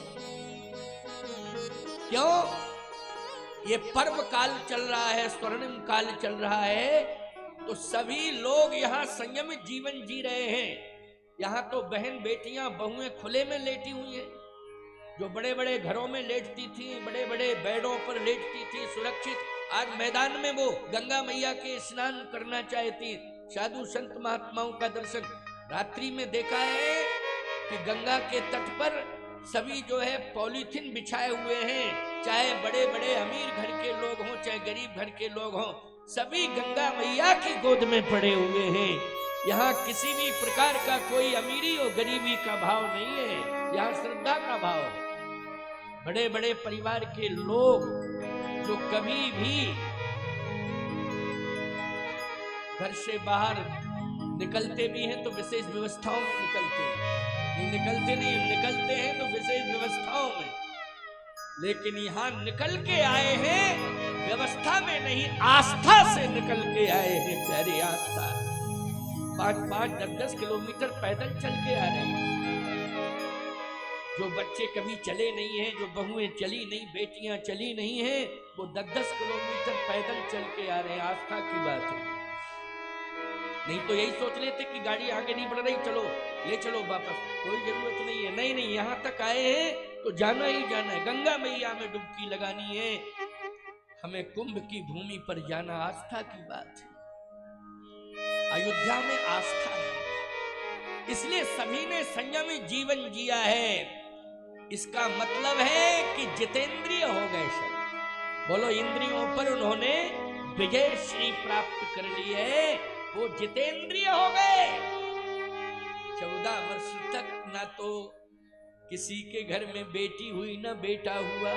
क्यों? ये पर्व काल चल रहा है, स्वर्णिम काल चल रहा है, तो सभी लोग यहाँ संयमित जीवन जी रहे हैं। यहाँ तो बहन बेटियां बहुएं खुले में लेटी हुई हैं। जो बड़े बड़े घरों में लेटती थी, बड़े बड़े बेडों पर लेटती थी सुरक्षित, आज मैदान में वो गंगा मैया के स्नान करना चाहती। साधु संत महात्माओं का दर्शन रात्रि में देखा है कि गंगा के तट पर सभी जो है पॉलीथिन बिछाए हुए हैं। चाहे बड़े बड़े अमीर घर के लोग हों, चाहे गरीब घर के लोग हों, सभी गंगा मैया की गोद में पड़े हुए हैं। यहाँ किसी भी प्रकार का कोई अमीरी और गरीबी का भाव नहीं है, यहाँ श्रद्धा का भाव है। बड़े बड़े परिवार के लोग जो कभी भी घर से बाहर निकलते भी हैं तो विशेष व्यवस्थाओं में निकलते हैं, निकलते हैं तो विशेष व्यवस्थाओं में। लेकिन यहाँ निकल के आए हैं व्यवस्था में नहीं, आस्था से निकल के आए हैं। प्यारी आस्था, 5-5, 10-10 किलोमीटर पैदल चल के आ रहे हैं। जो बच्चे कभी चले नहीं हैं, जो बहुएं चली नहीं, बेटियां चली नहीं हैं, वो 10-10 किलोमीटर पैदल चल के आ रहे हैं। आस्था की बात है। नहीं तो यही सोच लेते कि गाड़ी आगे नहीं बढ़ रही, चलो ले चलो वापस, कोई जरूरत नहीं है। नहीं नहीं, यहाँ तक आए हैं तो जाना ही जाना है। गंगा मैया में डुबकी लगानी है, हमें कुंभ की भूमि पर जाना। आस्था की बात है। अयोध्या में आस्था है, इसलिए सभी ने संयमित जीवन जिया है। इसका मतलब है कि जितेंद्रिय हो गए सब। बोलो, इंद्रियों पर उन्होंने विजय श्री प्राप्त कर ली है, वो जितेंद्रिय हो गए। 14 वर्ष तक ना तो किसी के घर में बेटी हुई ना बेटा हुआ।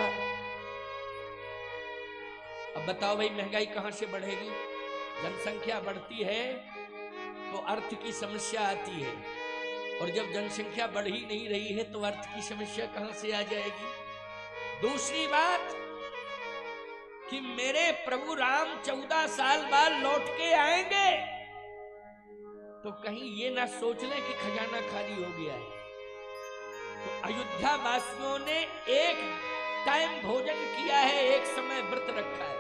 अब बताओ भाई, महंगाई कहां से बढ़ेगी? जनसंख्या बढ़ती है तो अर्थ की समस्या आती है, और जब जनसंख्या बढ़ ही नहीं रही है तो अर्थ की समस्या कहां से आ जाएगी? दूसरी बात कि मेरे प्रभु राम 14 साल बाद लौट के आएंगे, तो कहीं ये ना सोच लें कि खजाना खाली हो गया है। तो अयोध्या वासियों ने एक टाइम भोजन किया है, एक समय व्रत रखा है,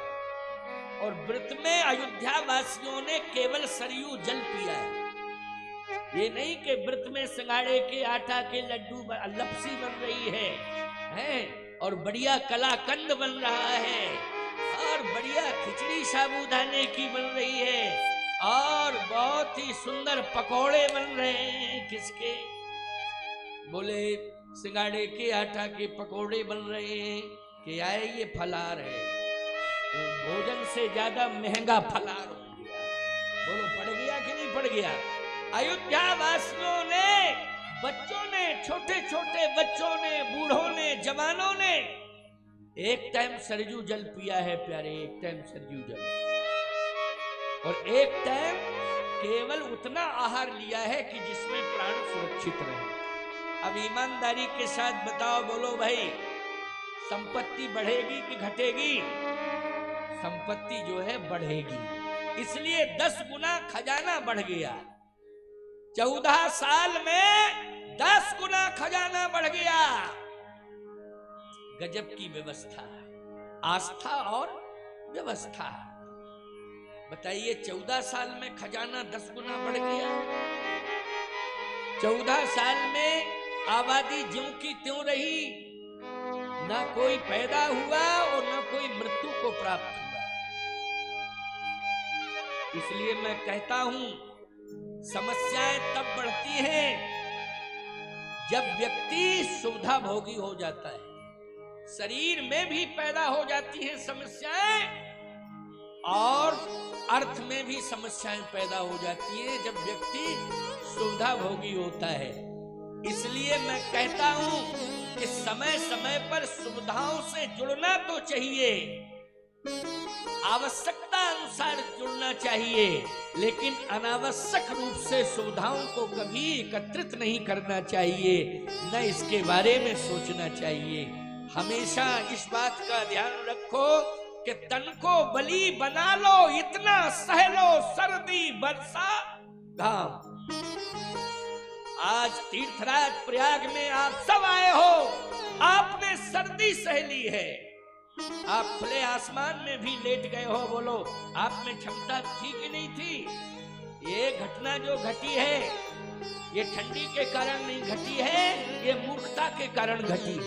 और व्रत में अयोध्या वासियों ने केवल सरयू जल पिया है। ये नहीं कि व्रत में सिंगाड़े के आटा के लड्डू लपसी बन रही है, और बढ़िया कलाकंद बन रहा है, और बढ़िया खिचड़ी साबूदाने की बन रही है, और बहुत ही सुंदर पकोड़े बन रहे हैं। किसके? बोले सिंगाड़े के आटा के पकोड़े बन रहे हैं कि आए ये फलार है। तो भोजन से ज्यादा महंगा फलार हो गया। बोलो, पड़ गया कि नहीं पड़ गया? अयोध्या वासियों ने, बच्चों ने, छोटे छोटे बच्चों ने, बूढ़ों ने, जवानों ने एक टाइम सरजू जल पिया है प्यारे, एक टाइम सरजू जल, और एक टाइम केवल उतना आहार लिया है कि जिसमें प्राण सुरक्षित रहे। अब ईमानदारी के साथ बताओ, बोलो भाई, संपत्ति बढ़ेगी कि घटेगी? संपत्ति जो है बढ़ेगी, इसलिए 10 गुना खजाना बढ़ गया। 14 साल में 10 गुना खजाना बढ़ गया। गजब की व्यवस्था, आस्था और व्यवस्था। बताइए 14 साल में खजाना 10 गुना बढ़ गया। 14 साल में आबादी ज्यों की त्यों रही, ना कोई पैदा हुआ और ना कोई मृत्यु को प्राप्त हुआ। इसलिए मैं कहता हूं, समस्याएं तब बढ़ती हैं जब व्यक्ति सुविधा भोगी हो जाता है। शरीर में भी पैदा हो जाती हैं समस्याएं और अर्थ में भी समस्याएं पैदा हो जाती हैं जब व्यक्ति सुविधा भोगी होता है। इसलिए मैं कहता हूं कि समय समय पर सुविधाओं से जुड़ना तो चाहिए, आवश्यकता अनुसार जुड़ना चाहिए, लेकिन अनावश्यक रूप से सुविधाओं को कभी एकत्रित नहीं करना चाहिए, न इसके बारे में सोचना चाहिए। हमेशा इस बात का ध्यान रखो कि तन को बलि बना लो, इतना सह लो सर्दी वर्षा घाम। आज तीर्थराज प्रयाग में आप सब आए हो, आपने सर्दी सह ली है, आप खुले आसमान में भी लेट गए हो। बोलो, आप में क्षमता थी कि नहीं थी? ये घटना जो घटी है, ये ठंडी के कारण नहीं घटी है, ये मूर्खता के कारण घटी है।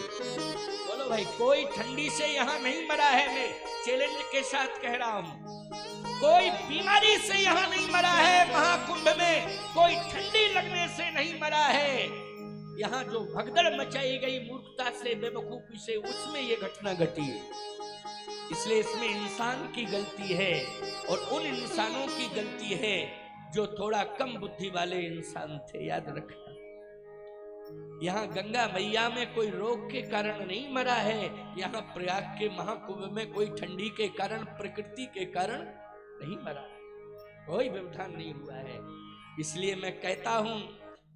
बोलो भाई, कोई ठंडी से यहाँ नहीं मरा है। मैं चैलेंज के साथ कह रहा हूँ, कोई बीमारी से यहाँ नहीं मरा है। महाकुंभ में कोई ठंडी लगने से नहीं मरा है। यहाँ जो भगदड़ मचाई गई मूर्खता से, बेवकूफी से, उसमें ये घटना घटी है। इसलिए इसमें इंसान की गलती है और उन इंसानों की गलती है जो थोड़ा कम बुद्धि वाले इंसान थे। याद रखना, यहाँ गंगा मैया में कोई रोग के कारण नहीं मरा है। यहाँ प्रयाग के महाकुंभ में कोई ठंडी के कारण, प्रकृति के कारण नहीं मरा है, कोई व्यवधान नहीं हुआ है। इसलिए मैं कहता हूं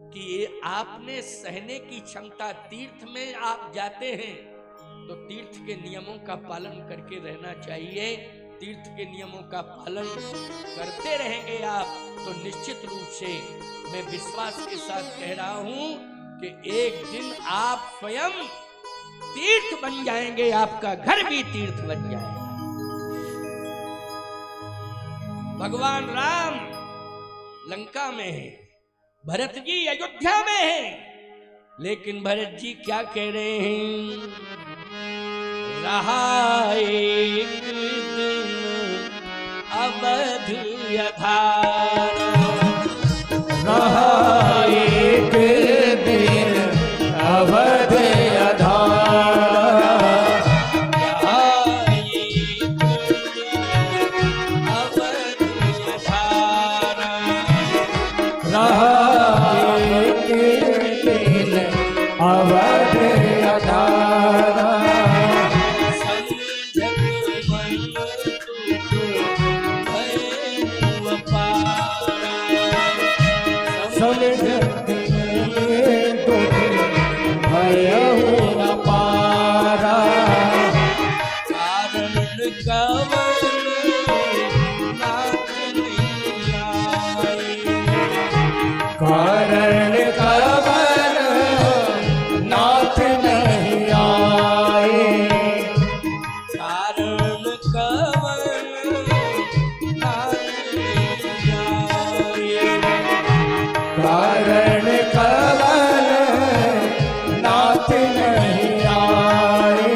कि ये आपने सहने की क्षमता, तीर्थ में आप जाते हैं तो तीर्थ के नियमों का पालन करके रहना चाहिए। तीर्थ के नियमों का पालन करते रहेंगे आप तो निश्चित रूप से मैं विश्वास के साथ कह रहा हूं कि एक दिन आप स्वयं तीर्थ बन जाएंगे, आपका घर भी तीर्थ बन जाएगा। भगवान राम लंका में है, भरत जी अयोध्या में है, लेकिन भरत जी क्या कह रहे हैं? रहा एक दिन अवध अधारा, रहा एक दिन अवध अधारा, अवध अधारा, समझत में दुख भयहु अपारा, कारण कवन नाथ नहीं आए, कारण कवन नाथ नहीं आए, कारण कवन नाथ नहीं आए, कारण कवन नाथ नहीं आए,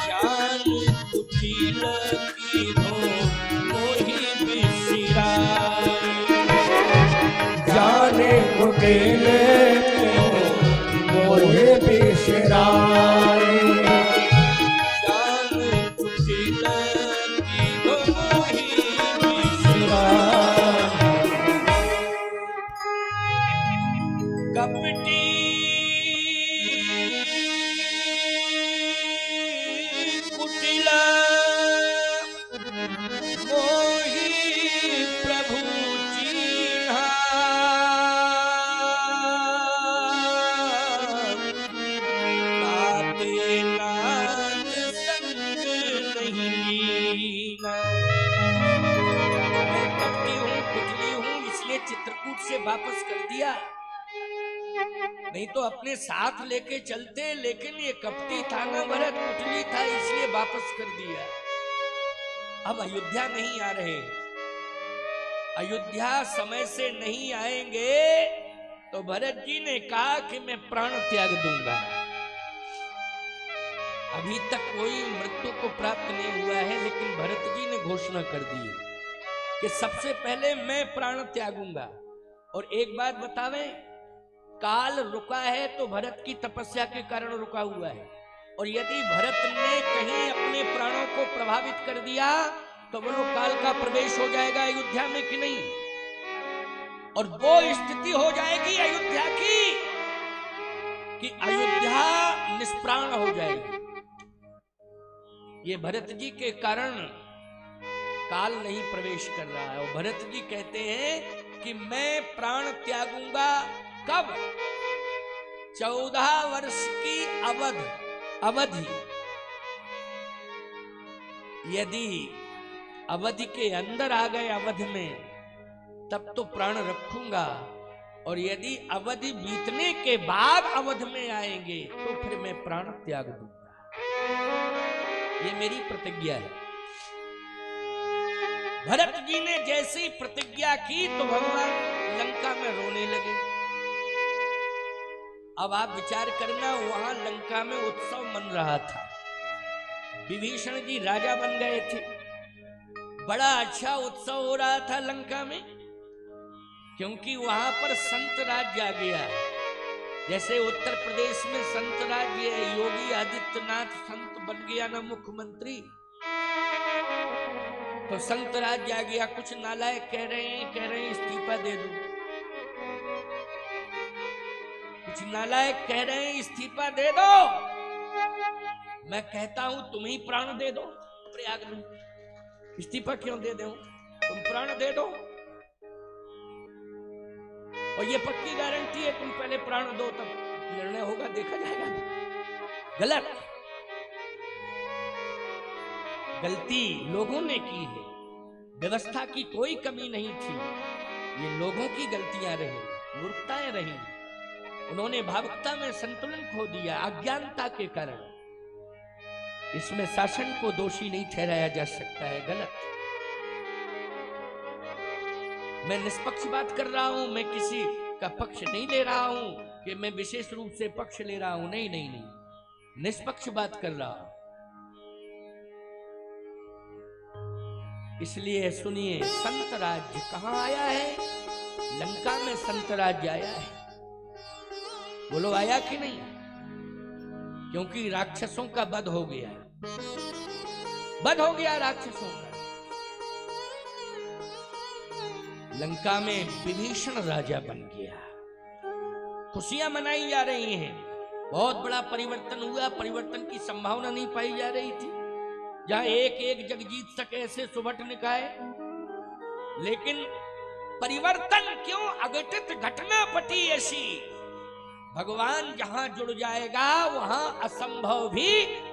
जान कुटिल की हो मोहि बिसराए, जाने कुटिल मोहे बिसराए, जान कुटिल की हो मोहि बिसराए, कपटी कुटिल मोहि प्रभु चीन्हा, ताते ना दीन। मैं कपटी हूँ, कुचली हूँ, इसलिए चित्रकूट से वापस कर दिया, नहीं तो अपने साथ लेके चलते, लेकिन ये कपटी था ना भरत, कुचली था, इसलिए वापस कर दिया। अब अयोध्या नहीं आ रहे, अयोध्या समय से नहीं आएंगे तो भरत जी ने कहा कि मैं प्राण त्याग दूंगा। अभी तक कोई मृत्यु को प्राप्त नहीं हुआ है, लेकिन भरत जी ने घोषणा कर दी कि सबसे पहले मैं प्राण त्यागूंगा। और एक बात बतावें, काल रुका है तो भरत की तपस्या के कारण रुका हुआ है, और यदि भरत ने कहीं अपने प्राणों को प्रभावित कर दिया तो बोलो काल का प्रवेश हो जाएगा अयोध्या में कि नहीं, और वो स्थिति हो जाएगी अयोध्या की कि अयोध्या निष्प्राण हो जाएगी। ये भरत जी के कारण काल नहीं प्रवेश कर रहा है, और भरत जी कहते हैं कि मैं प्राण त्यागूंगा। कब? 14 वर्ष की अवधि, यदि अवधि के अंदर आ गए अवध में तब तो प्राण रखूंगा, और यदि अवधि बीतने के बाद अवध में आएंगे तो फिर मैं प्राण त्याग दूंगा। ये मेरी प्रतिज्ञा है। भरत जी ने जैसी प्रतिज्ञा की तो भगवान लंका में रोने लगे। अब आप विचार करना, वहां लंका में उत्सव मन रहा था, विभीषण जी राजा बन गए थे, बड़ा अच्छा उत्सव हो रहा था लंका में, क्योंकि वहां पर संत राज आ गया। जैसे उत्तर प्रदेश में संत राज्य है, योगी आदित्यनाथ संत बन गया ना मुख्यमंत्री, तो संत राज आ गया। कुछ नालायक कह रहे हैं इस्तीफा दे दो, कुछ नालायक कह रहे हैं इस्तीफा दे दो। मैं कहता हूं तुम ही प्राण दे दो प्रयाग में, इस्तीफा क्यों दे दो, तुम प्राण दे दो, और ये पक्की गारंटी है तुम पहले प्राण दो तब निर्णय होगा, देखा जाएगा। गलत, गलती लोगों ने की है, व्यवस्था की कोई कमी नहीं थी, ये लोगों की गलतियां रही, मूर्खताएं रही। उन्होंने भावुकता में संतुलन खो दिया अज्ञानता के कारण। इसमें शासन को दोषी नहीं ठहराया जा सकता है, गलत। मैं निष्पक्ष बात कर रहा हूं, मैं किसी का पक्ष नहीं ले रहा हूं कि मैं विशेष रूप से पक्ष ले रहा हूं, नहीं नहीं नहीं, निष्पक्ष बात कर रहा हूं। इसलिए सुनिए, संत राज्य कहां आया है? लंका में संत राज्य आया है। बोलो आया कि नहीं? क्योंकि राक्षसों का वध हो गया, वध हो गया राक्षसों का। लंका में विभीषण राजा बन गया, खुशियां मनाई जा रही हैं, बहुत बड़ा परिवर्तन हुआ। परिवर्तन की संभावना नहीं पाई जा रही थी, जहां एक एक जग जीत सके ऐसे सुभट निकाय, लेकिन परिवर्तन क्यों? अघटित घटना पटी ऐसी, भगवान जहां जुड़ जाएगा वहां असंभव भी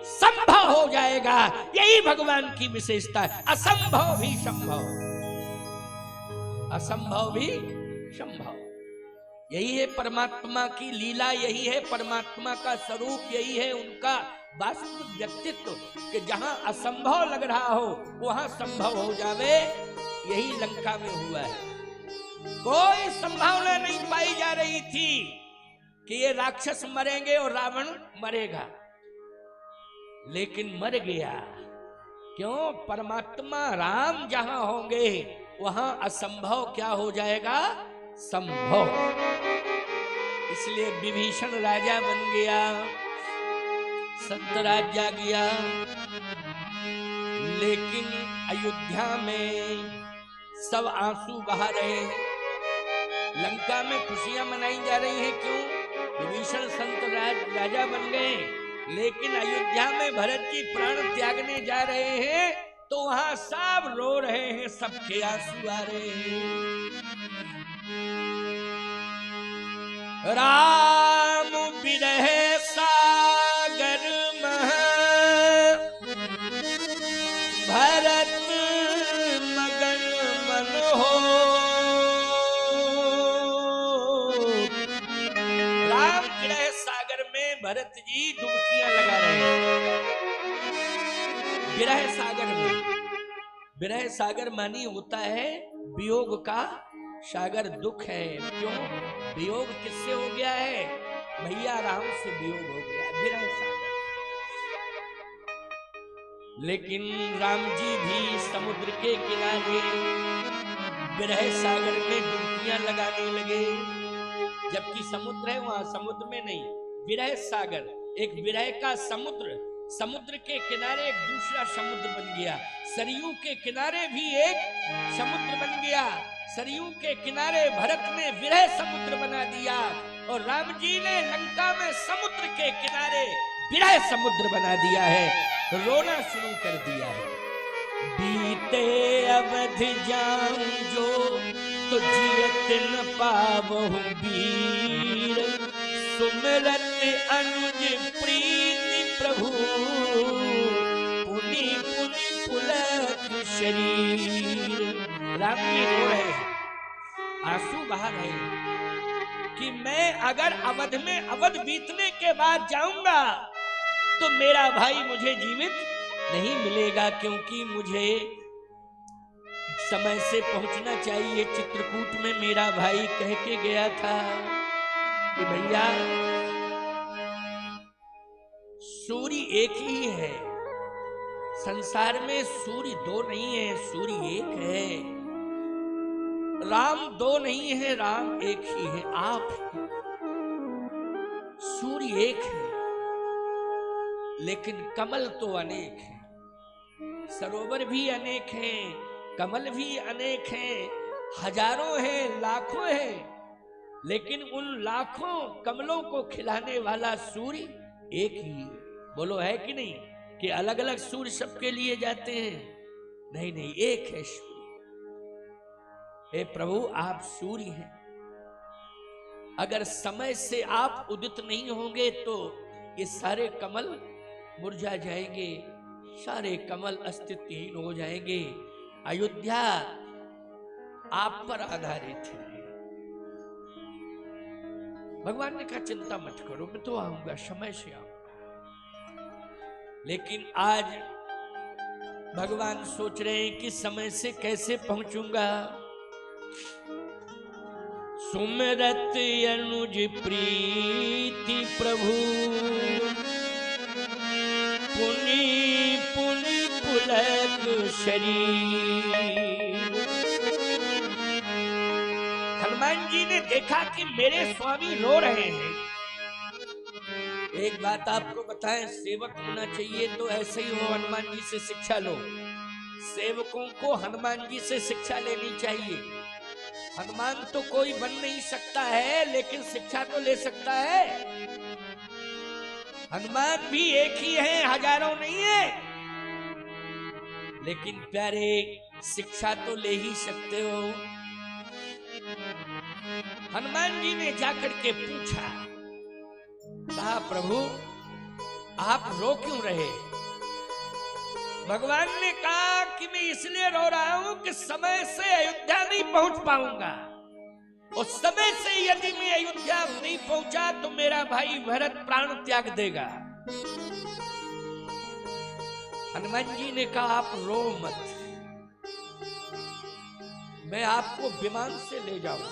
संभव हो जाएगा। यही भगवान की विशेषता है, असंभव भी संभव, असंभव भी संभव। यही है परमात्मा की लीला, यही है परमात्मा का स्वरूप, यही है उनका वास्तविक व्यक्तित्व कि जहां असंभव लग रहा हो वहां संभव हो जावे। यही लंका में हुआ है। कोई संभावना नहीं पाई जा रही थी कि ये राक्षस मरेंगे और रावण मरेगा, लेकिन मर गया। क्यों? परमात्मा राम जहां होंगे वहां असंभव क्या हो जाएगा? संभव। इसलिए विभीषण राजा बन गया, संत राज आ गया। लेकिन अयोध्या में सब आंसू बहा रहे हैं, लंका में खुशियां मनाई जा रही हैं। क्यों? विभीषण संत राजा बन गए, लेकिन अयोध्या में भरत जी प्राण त्यागने जा रहे हैं तो वहां सब रो रहे हैं, सबके आंसू आ रहे हैं। राम विरह सागर मह भरत मगन मन हो। राम विरह सागर में भरत जी डुबकियां लगा रहे हैं। विरह सागर में, विरह सागर मानी होता है वियोग का सागर, दुख है। क्यों वियोग किससे हो गया है? भैया राम से वियोग हो गया, विरह सागर। लेकिन राम जी भी समुद्र के किनारे विरह सागर में डुबकियां लगाने लगे। जबकि समुद्र है, वहां समुद्र में नहीं, विरह सागर, एक विरह का समुद्र। समुद्र के किनारे एक दूसरा समुद्र बन गया। सरयू के किनारे भी एक समुद्र बन गया। सरयू के किनारे भरत ने विरह समुद्र बना दिया और राम जी ने लंका में समुद्र के किनारे विरह समुद्र बना दिया है, रोना शुरू कर दिया है। बीते अवध जाऊं जो तो जियत न पावहु वीर, सुमिरत अनुज प्रीति प्रभु, पुनि पुनि पुलक शरीर। राम जी रो रहे हैं, आंसू बहा रहे हैं कि मैं अगर अवध में, अवध बीतने के बाद जाऊंगा तो मेरा भाई मुझे जीवित नहीं मिलेगा, क्योंकि मुझे समय से पहुंचना चाहिए। चित्रकूट में मेरा भाई कह के गया था कि भैया सूर्य एक ही है, संसार में सूर्य दो नहीं है, सूर्य एक है। राम दो नहीं है, राम एक ही है, आप हैं। सूर्य एक है लेकिन कमल तो अनेक हैं, सरोवर भी अनेक हैं, कमल भी अनेक हैं, हजारों हैं, लाखों हैं, लेकिन उन लाखों कमलों को खिलाने वाला सूर्य एक ही है। बोलो है कि नहीं कि अलग अलग सूर्य सबके लिए जाते हैं? नहीं नहीं, एक है सूर्य। हे प्रभु आप सूर्य हैं, अगर समय से आप उदित नहीं होंगे तो ये सारे कमल मुरझा जाएंगे, सारे कमल अस्तित्वहीन हो जाएंगे। अयोध्या आप पर आधारित है। भगवान ने कहा चिंता मत करो, मैं तो आऊंगा, समय से आऊंगा। लेकिन आज भगवान सोच रहे हैं कि समय से कैसे पहुंचूंगा। सुमिरत अनुज प्रीति प्रभु, पुनि पुनि पुलक शरीर। हनुमान जी ने देखा कि मेरे स्वामी रो रहे हैं। एक बात आपको बताएं, सेवक होना चाहिए तो ऐसे ही हो, हनुमान जी से शिक्षा लो। सेवकों को हनुमान जी से शिक्षा लेनी चाहिए। हनुमान तो कोई बन नहीं सकता है, लेकिन शिक्षा तो ले सकता है। हनुमान भी एक ही है, हजारों नहीं है, लेकिन प्यारे शिक्षा तो ले ही सकते हो। हनुमान जी ने जाकर के पूछा, कहा प्रभु आप रो क्यों रहे? भगवान ने कहा कि मैं इसलिए रो रहा हूं कि समय से अयोध्या नहीं पहुंच पाऊंगा, और समय से यदि मैं अयोध्या नहीं पहुंचा तो मेरा भाई भरत प्राण त्याग देगा। हनुमान जी ने कहा आप रो मत, मैं आपको विमान से ले जाऊंगा।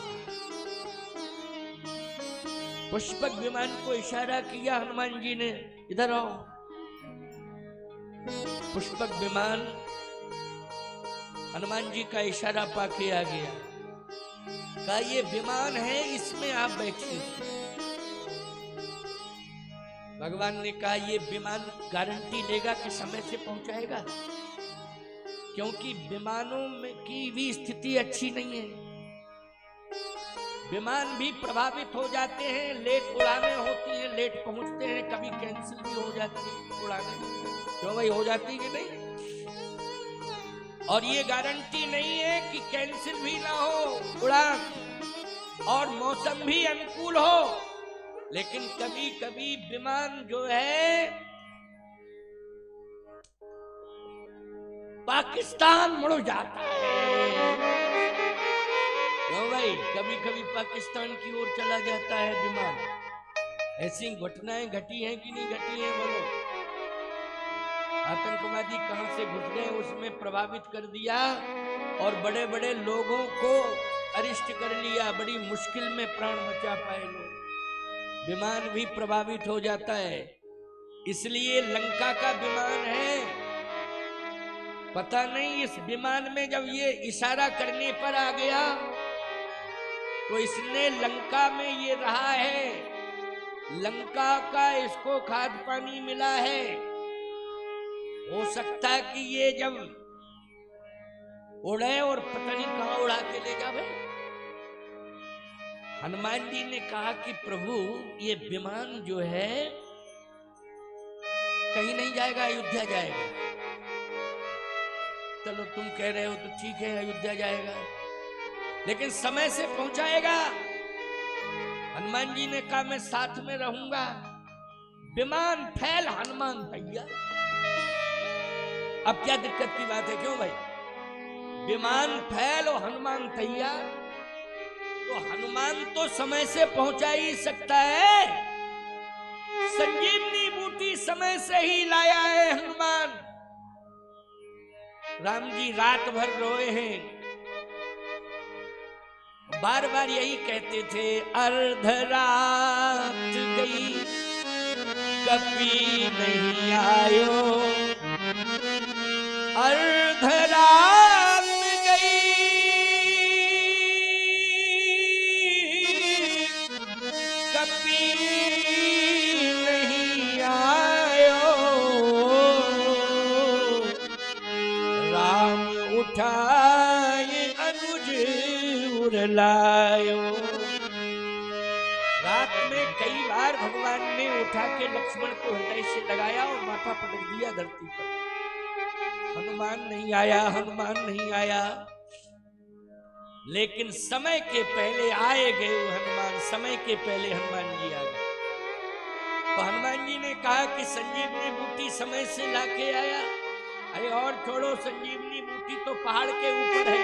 पुष्पक विमान को इशारा किया हनुमान जी ने, इधर आओ। पुष्पक विमान हनुमान जी का इशारा पाके आ गया। कहा ये विमान है, इसमें आप बैठिए। भगवान ने कहा ये विमान गारंटी लेगा कि समय से पहुंचाएगा, क्योंकि विमानों में की भी स्थिति अच्छी नहीं है। विमान भी प्रभावित हो जाते हैं, लेट उड़ाने होती हैं, लेट पहुंचते हैं, कभी कैंसिल भी हो जाती है उड़ाने। क्यों भाई, हो जाती है कि नहीं? और ये गारंटी नहीं है कि कैंसिल भी ना हो उड़ान और मौसम भी अनुकूल हो, लेकिन कभी कभी विमान जो है पाकिस्तान मुड़ जाता है। क्यों भाई, कभी कभी पाकिस्तान की ओर चला जाता है विमान। ऐसी घटनाएं घटी हैं कि नहीं घटी हैं बोलो? आतंकवादी कहां से घुस गए उसमें प्रभावित कर दिया और बड़े बड़े लोगों को अरिस्ट कर लिया, बड़ी मुश्किल में प्राण बचा पाए लोग। विमान भी प्रभावित हो जाता है। इसलिए लंका का विमान है, पता नहीं इस विमान में जब ये इशारा करने पर आ गया तो इसने लंका में ये रहा है, लंका का इसको खाद पानी मिला है। हो सकता है कि ये जब उड़े और पता नहीं कहां उड़ा के ले जावे। हनुमान जी ने कहा कि प्रभु ये विमान जो है कहीं नहीं जाएगा, अयोध्या जाएगा। चलो तुम कह रहे हो तो ठीक है, अयोध्या जाएगा, लेकिन समय से पहुंचाएगा। हनुमान जी ने कहा मैं साथ में रहूंगा। विमान फैल, हनुमान तैयार। अब क्या दिक्कत की बात है? क्यों भाई, विमान फैल और हनुमान तैयार, तो हनुमान तो समय से पहुंचा ही सकता है। संजीवनी बूटी समय से ही लाया है हनुमान। राम जी रात भर रोए हैं, बार बार यही कहते थे, अर्धरात गई कभी नहीं आयो, अर्धरात गई कभी नहीं आयो, राम उठाए अनुज उड़लायो। रात में कई बार भगवान ने उठा के लक्ष्मण को हृदय से लगाया और माथा पटक दिया धरती पर। हनुमान नहीं आया, हनुमान नहीं आया, लेकिन समय के पहले आए गए वो हनुमान, समय के पहले हनुमान जी आ गए। तो हनुमान जी ने कहा कि संजीवनी बूटी समय से लाके आया। अरे और छोड़ो, संजीवनी बूटी तो पहाड़ के ऊपर है।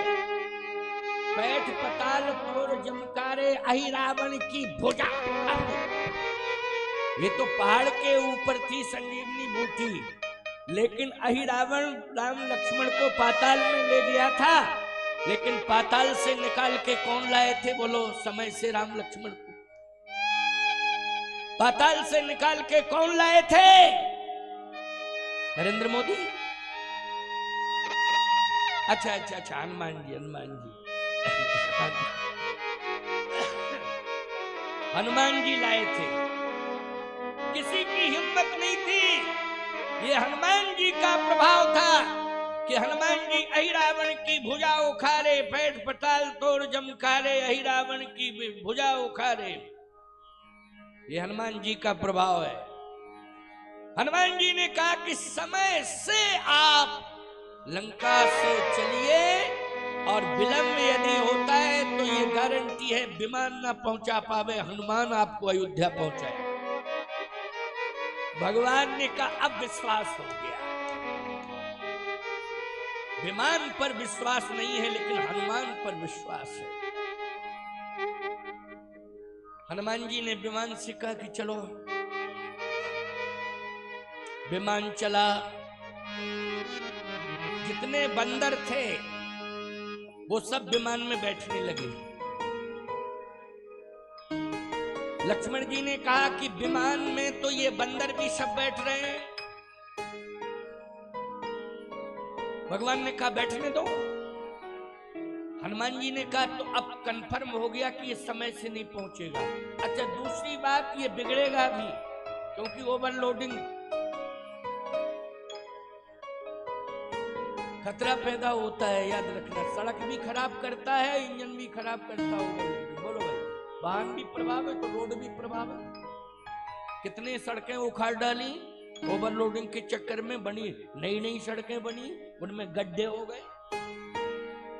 पैठ पताल तोर जमकारे अहि रावण की भुजा। ये तो पहाड़ के ऊपर थी संजीवनी बूटी, लेकिन अहि रावण राम लक्ष्मण को पाताल में ले गया था। लेकिन पाताल से निकाल के कौन लाए थे बोलो? समय से राम लक्ष्मण को पाताल से निकाल के कौन लाए थे? नरेंद्र मोदी। अच्छा अच्छा अच्छा, हनुमान जी, हनुमान जी हनुमान जी लाए थे। किसी की हिम्मत नहीं थी। ये हनुमान जी का प्रभाव था कि हनुमान जी अहि रावण की भुजा उखाड़े, पैठ पताल तोड़ जमकारे, अहि रावण की भुजा उखाड़े। ये हनुमान जी का प्रभाव है। हनुमान जी ने कहा कि समय से आप लंका से चलिए, और विलंब यदि होता है तो ये गारंटी है विमान ना पहुंचा पावे, हनुमान आपको अयोध्या पहुंचाए। भगवान ने कहा अब विश्वास हो गया। विमान पर विश्वास नहीं है, लेकिन हनुमान पर विश्वास है। हनुमान जी ने विमान से कहा कि चलो। विमान चला। जितने बंदर थे वो सब विमान में बैठने लगे। लक्ष्मण जी ने कहा कि विमान में तो ये बंदर भी सब बैठ रहे हैं। भगवान ने कहा बैठने दो। हनुमान जी ने कहा तो अब कंफर्म हो गया कि ये समय से नहीं पहुंचेगा। अच्छा, दूसरी बात, ये बिगड़ेगा भी, क्योंकि ओवरलोडिंग खतरा पैदा होता है, याद रखना। सड़क भी खराब करता है, इंजन भी खराब करता है। बोलो भाई, वाहन भी प्रभाव है तो रोड भी प्रभाव है। कितने सड़कें उखाड़ डाली ओवरलोडिंग के चक्कर में, बनी नई नई सड़कें बनी, उनमें गड्ढे हो गए,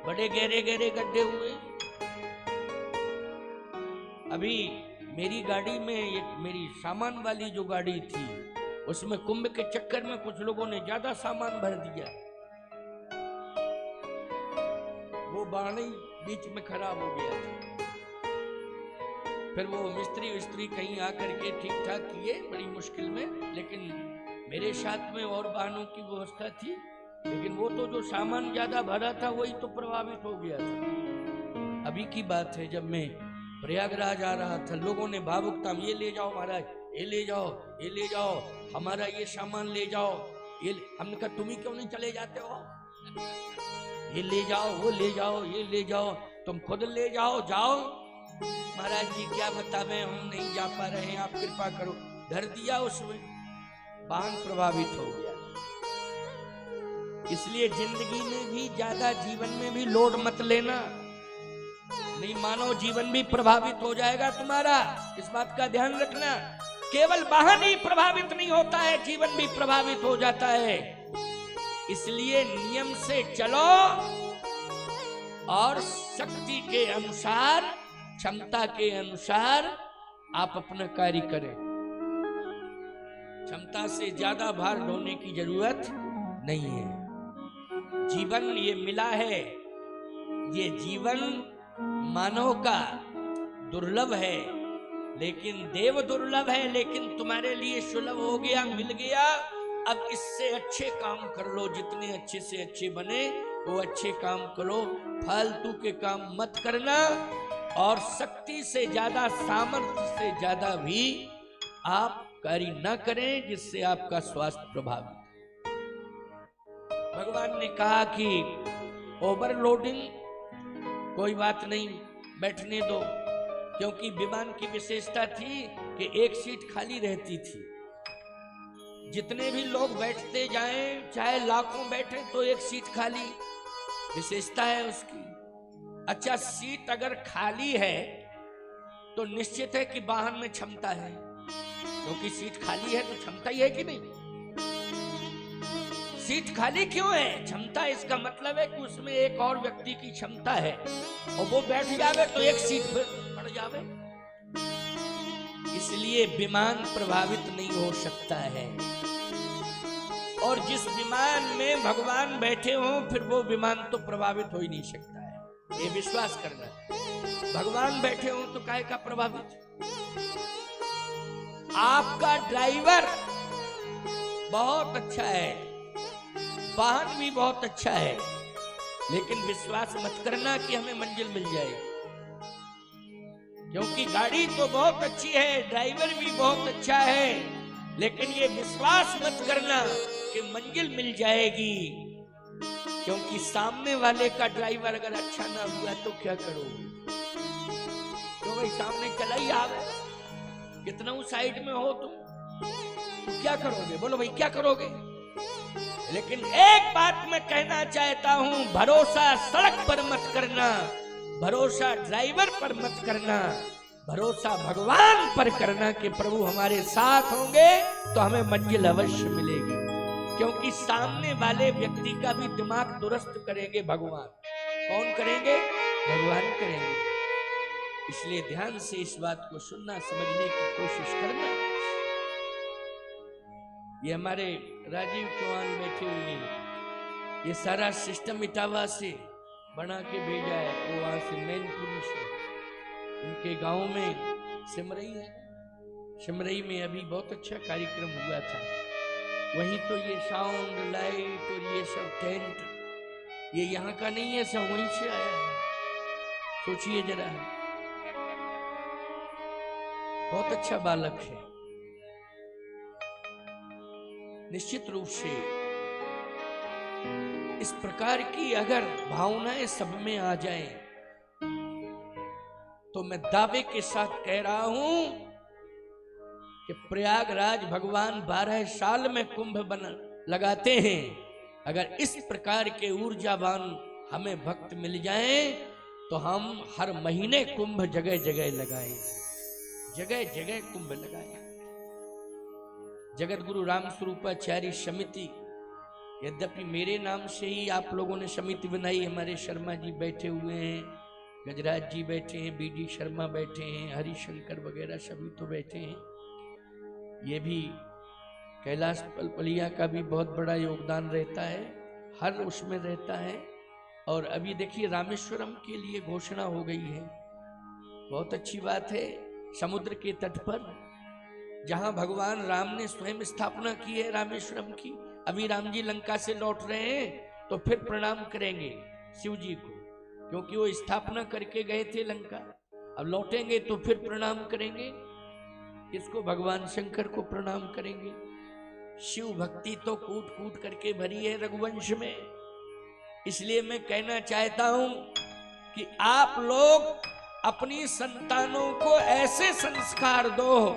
बड़े गहरे गहरे गड्ढे हुए। अभी मेरी गाड़ी में, मेरी सामान वाली जो गाड़ी थी, उसमें कुंभ के चक्कर में कुछ लोगों ने ज्यादा सामान भर दिया। वो बाण ही बीच में खराब हो गया था। फिर वो मिस्त्री कहीं आकर के ठीक ठाक किए बड़ी मुश्किल में, लेकिन मेरे साथ में और वाहनों की व्यवस्था थी, लेकिन वो तो जो सामान ज्यादा भरा था वही तो प्रभावित हो गया था। अभी की बात है, जब मैं प्रयागराज आ रहा था, लोगों ने भावुकता में, ये ले जाओ महाराज, ये ले जाओ, ये ले जाओ, हमारा ये सामान ले जाओ, ये हमने कहा तुम ही क्यों नहीं चले जाते हो, ये ले जाओ, वो ले जाओ, ये ले जाओ, तुम खुद ले जाओ, जाओ। महाराज जी क्या बतावे, हम नहीं जा पा रहे हैं, आप कृपा करो। धर दिया उसमें, वाहन प्रभावित हो गया। इसलिए जिंदगी में भी ज्यादा, जीवन में भी लोड मत लेना, नहीं मानव जीवन भी प्रभावित हो जाएगा तुम्हारा। इस बात का ध्यान रखना। केवल वाहन ही प्रभावित नहीं होता है, जीवन भी प्रभावित हो जाता है। इसलिए नियम से चलो और शक्ति के अनुसार, क्षमता के अनुसार आप अपना कार्य करें। क्षमता से ज्यादा भार ढोने की जरूरत नहीं है। जीवन ये मिला है, ये जीवन मानव का दुर्लभ है, लेकिन देव दुर्लभ है, लेकिन तुम्हारे लिए सुलभ हो गया, मिल गया। अब इससे अच्छे काम कर लो, जितने अच्छे से अच्छे बने वो अच्छे काम करो, फालतू के काम मत करना। और शक्ति से ज्यादा, सामर्थ्य से ज्यादा भी आप कार्य न करें जिससे आपका स्वास्थ्य प्रभावित। भगवान ने कहा कि ओवरलोडिंग कोई बात नहीं, बैठने दो, क्योंकि विमान की विशेषता थी कि एक सीट खाली रहती थी। जितने भी लोग बैठते जाएं, चाहे लाखों बैठे, तो एक सीट खाली, विशेषता है उसकी। अच्छा, सीट अगर खाली है तो निश्चित है कि वाहन में क्षमता है, क्योंकि सीट खाली है तो क्षमता ही है कि नहीं। सीट खाली क्यों है? क्षमता, इसका मतलब है कि उसमें एक और व्यक्ति की क्षमता है, और वो बैठ जावे तो एक सीट फिर बढ़ जावे। इसलिए विमान प्रभावित नहीं हो सकता है। और जिस विमान में भगवान बैठे हो, फिर वो विमान तो प्रभावित हो ही नहीं सकता है, ये विश्वास करना। भगवान बैठे हो तो काहे का प्रभावित? आपका ड्राइवर बहुत अच्छा है, वाहन भी बहुत अच्छा है, लेकिन विश्वास मत करना कि हमें मंजिल मिल जाएगी, क्योंकि गाड़ी तो बहुत अच्छी है, ड्राइवर भी बहुत अच्छा है, लेकिन ये विश्वास मत करना कि मंजिल मिल जाएगी, क्योंकि सामने वाले का ड्राइवर अगर अच्छा ना हुआ तो क्या करोगे? तो भाई सामने चला ही आवे, कितना साइड में हो तुम, तो क्या करोगे? बोलो भाई क्या करोगे? लेकिन एक बात मैं कहना चाहता हूं, भरोसा सड़क पर मत करना, भरोसा ड्राइवर पर मत करना, भरोसा भगवान पर करना कि प्रभु हमारे साथ होंगे तो हमें मंजिल अवश्य मिलेगी। क्योंकि सामने वाले व्यक्ति का भी दिमाग दुरुस्त करेंगे भगवान। कौन करेंगे? भगवान करेंगे। इसलिए ध्यान से इस बात को सुनना, समझने की कोशिश करना। ये हमारे राजीव चौहान बैठे हुए हैं, ये सारा सिस्टम इटावा से बना के भेजा है, वो वहां से मैनपुरी से, उनके गांव में सिमरई है, सिमरई में अभी बहुत अच्छा कार्यक्रम हुआ था। वहीं तो ये साउंड, लाइट और ये सब टेंट, ये यहाँ का नहीं है, सब वहीं से आया है। सोचिए जरा, बहुत अच्छा बालक है। निश्चित रूप से इस प्रकार की अगर भावनाएं सब में आ जाएं, तो मैं दावे के साथ कह रहा हूं कि प्रयागराज भगवान 12 साल में कुंभ बना लगाते हैं। अगर इस प्रकार के ऊर्जावान हमें भक्त मिल जाएं, तो हम हर महीने कुंभ जगह जगह लगाएं, जगह जगह कुंभ लगाएं। जगत गुरु राम स्वरूपाचार्य समिति, यद्यपि मेरे नाम से ही आप लोगों ने समिति बनाई, हमारे शर्मा जी बैठे हुए हैं, गजराज जी बैठे हैं, बीडी शर्मा बैठे हैं, हरिशंकर वगैरह सभी तो बैठे हैं। ये भी कैलाश पलपलिया का भी बहुत बड़ा योगदान रहता है, हर उसमें रहता है। और अभी देखिए रामेश्वरम के लिए घोषणा हो गई है। बहुत अच्छी बात है। समुद्र के तट पर जहां भगवान राम ने स्वयं स्थापना की है रामेश्वरम की, अभी राम जी लंका से लौट रहे हैं तो फिर प्रणाम करेंगे शिव जी को, क्योंकि वो स्थापना करके गए थे लंका। अब लौटेंगे तो फिर प्रणाम करेंगे। इसको भगवान शंकर को प्रणाम करेंगे। शिव भक्ति तो कूट कूट करके भरी है रघुवंश में। इसलिए मैं कहना चाहता हूं कि आप लोग अपनी संतानों को ऐसे संस्कार दो